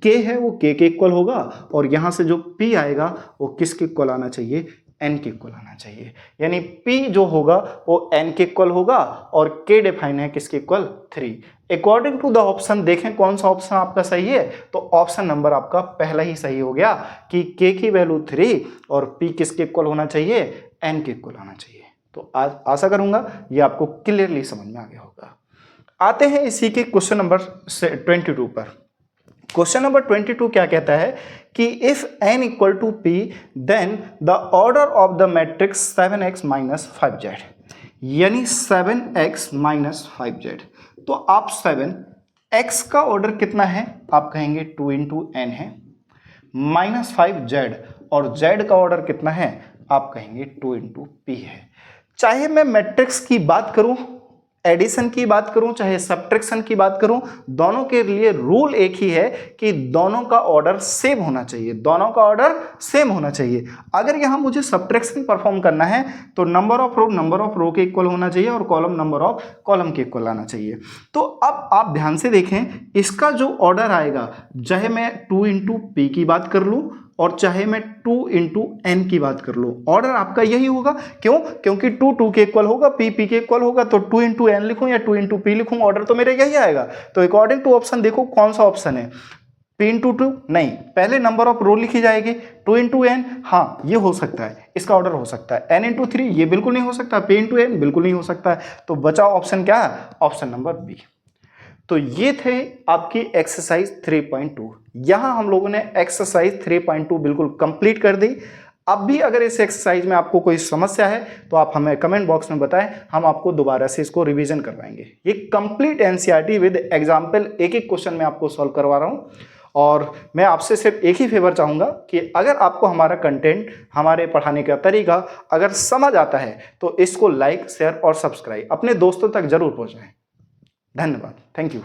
S1: के है वो के इक्वल होगा और यहां से जो P आएगा वो किसके इक्वल आना चाहिए, n के इक्वल आना चाहिए। यानी P जो होगा वो n के इक्वल होगा और K डिफाइन है किसके equal 3। According to the option देखें कौन सा ऑप्शन आपका सही है, तो ऑप्शन नंबर आपका पहला ही सही हो गया कि K की वैल्यू 3 और P किसके इक्वल होना चाहिए, n के इक्वल आना चाहिए। तो आज आशा करूंगा ये आपको क्लियरली समझ में आ गया होगा। आते हैं इसी के क्वेश्चन नंबर 22 पर। क्वेश्चन नंबर 22 क्या कहता है कि if n equal to p then the order of the matrix 7x minus 5z, यानी 7x माइनस 5z। तो आप 7x का ऑर्डर कितना है आप कहेंगे 2 इंटू n है, माइनस 5z और z का ऑर्डर कितना है आप कहेंगे 2 इंटू p है। चाहे मैं मैट्रिक्स की बात करूं, एडिशन की बात करूं, चाहे सब्ट्रैक्शन की बात करूं, दोनों के लिए रूल एक ही है कि दोनों का ऑर्डर सेम होना चाहिए। दोनों का ऑर्डर सेम होना चाहिए। अगर यहां मुझे सब्ट्रैक्शन परफॉर्म करना है तो नंबर ऑफ रो के इक्वल होना चाहिए और कॉलम नंबर ऑफ कॉलम के इक्वल आना चाहिए। तो अब आप ध्यान से देखें, इसका जो ऑर्डर आएगा, चाहे मैं 2 इंटू पी की बात कर लूं और चाहे मैं 2 इंटू एन की बात कर लूँ, ऑर्डर आपका यही होगा। क्यों? क्योंकि 2 के इक्वल होगा, पी के इक्वल होगा। तो 2 इंटू एन लिखूँ या 2 इंटू पी लिखूँ, ऑर्डर तो मेरा यही आएगा। तो अकॉर्डिंग टू ऑप्शन देखो कौन सा ऑप्शन है, P इंटू 2 नहीं, पहले नंबर ऑफ रो लिखी जाएगी। 2 इंटू एन, हाँ ये हो सकता है, इसका ऑर्डर हो सकता है। n इंटू 3 ये बिल्कुल नहीं हो सकता, P इंटू एन बिल्कुल नहीं हो सकता है। तो बचा ऑप्शन क्या है, ऑप्शन नंबर बी। तो ये थे आपकी एक्सरसाइज 3.2। यहाँ हम लोगों ने एक्सरसाइज 3.2 बिल्कुल कंप्लीट कर दी। अब भी अगर इस एक्सरसाइज में आपको कोई समस्या है तो आप हमें कमेंट बॉक्स में बताएं, हम आपको दोबारा से इसको रिवीजन करवाएंगे। ये कंप्लीट एनसीईआरटी विद एग्जाम्पल, एक एक क्वेश्चन में आपको सॉल्व करवा रहा हूँ। और मैं आपसे सिर्फ एक ही फेवर चाहूँगा कि अगर आपको हमारा कंटेंट, हमारे पढ़ाने का तरीका अगर समझ आता है तो इसको लाइक, शेयर और सब्सक्राइब अपने दोस्तों तक जरूर पहुँचाएं। धन्यवाद, थैंक यू।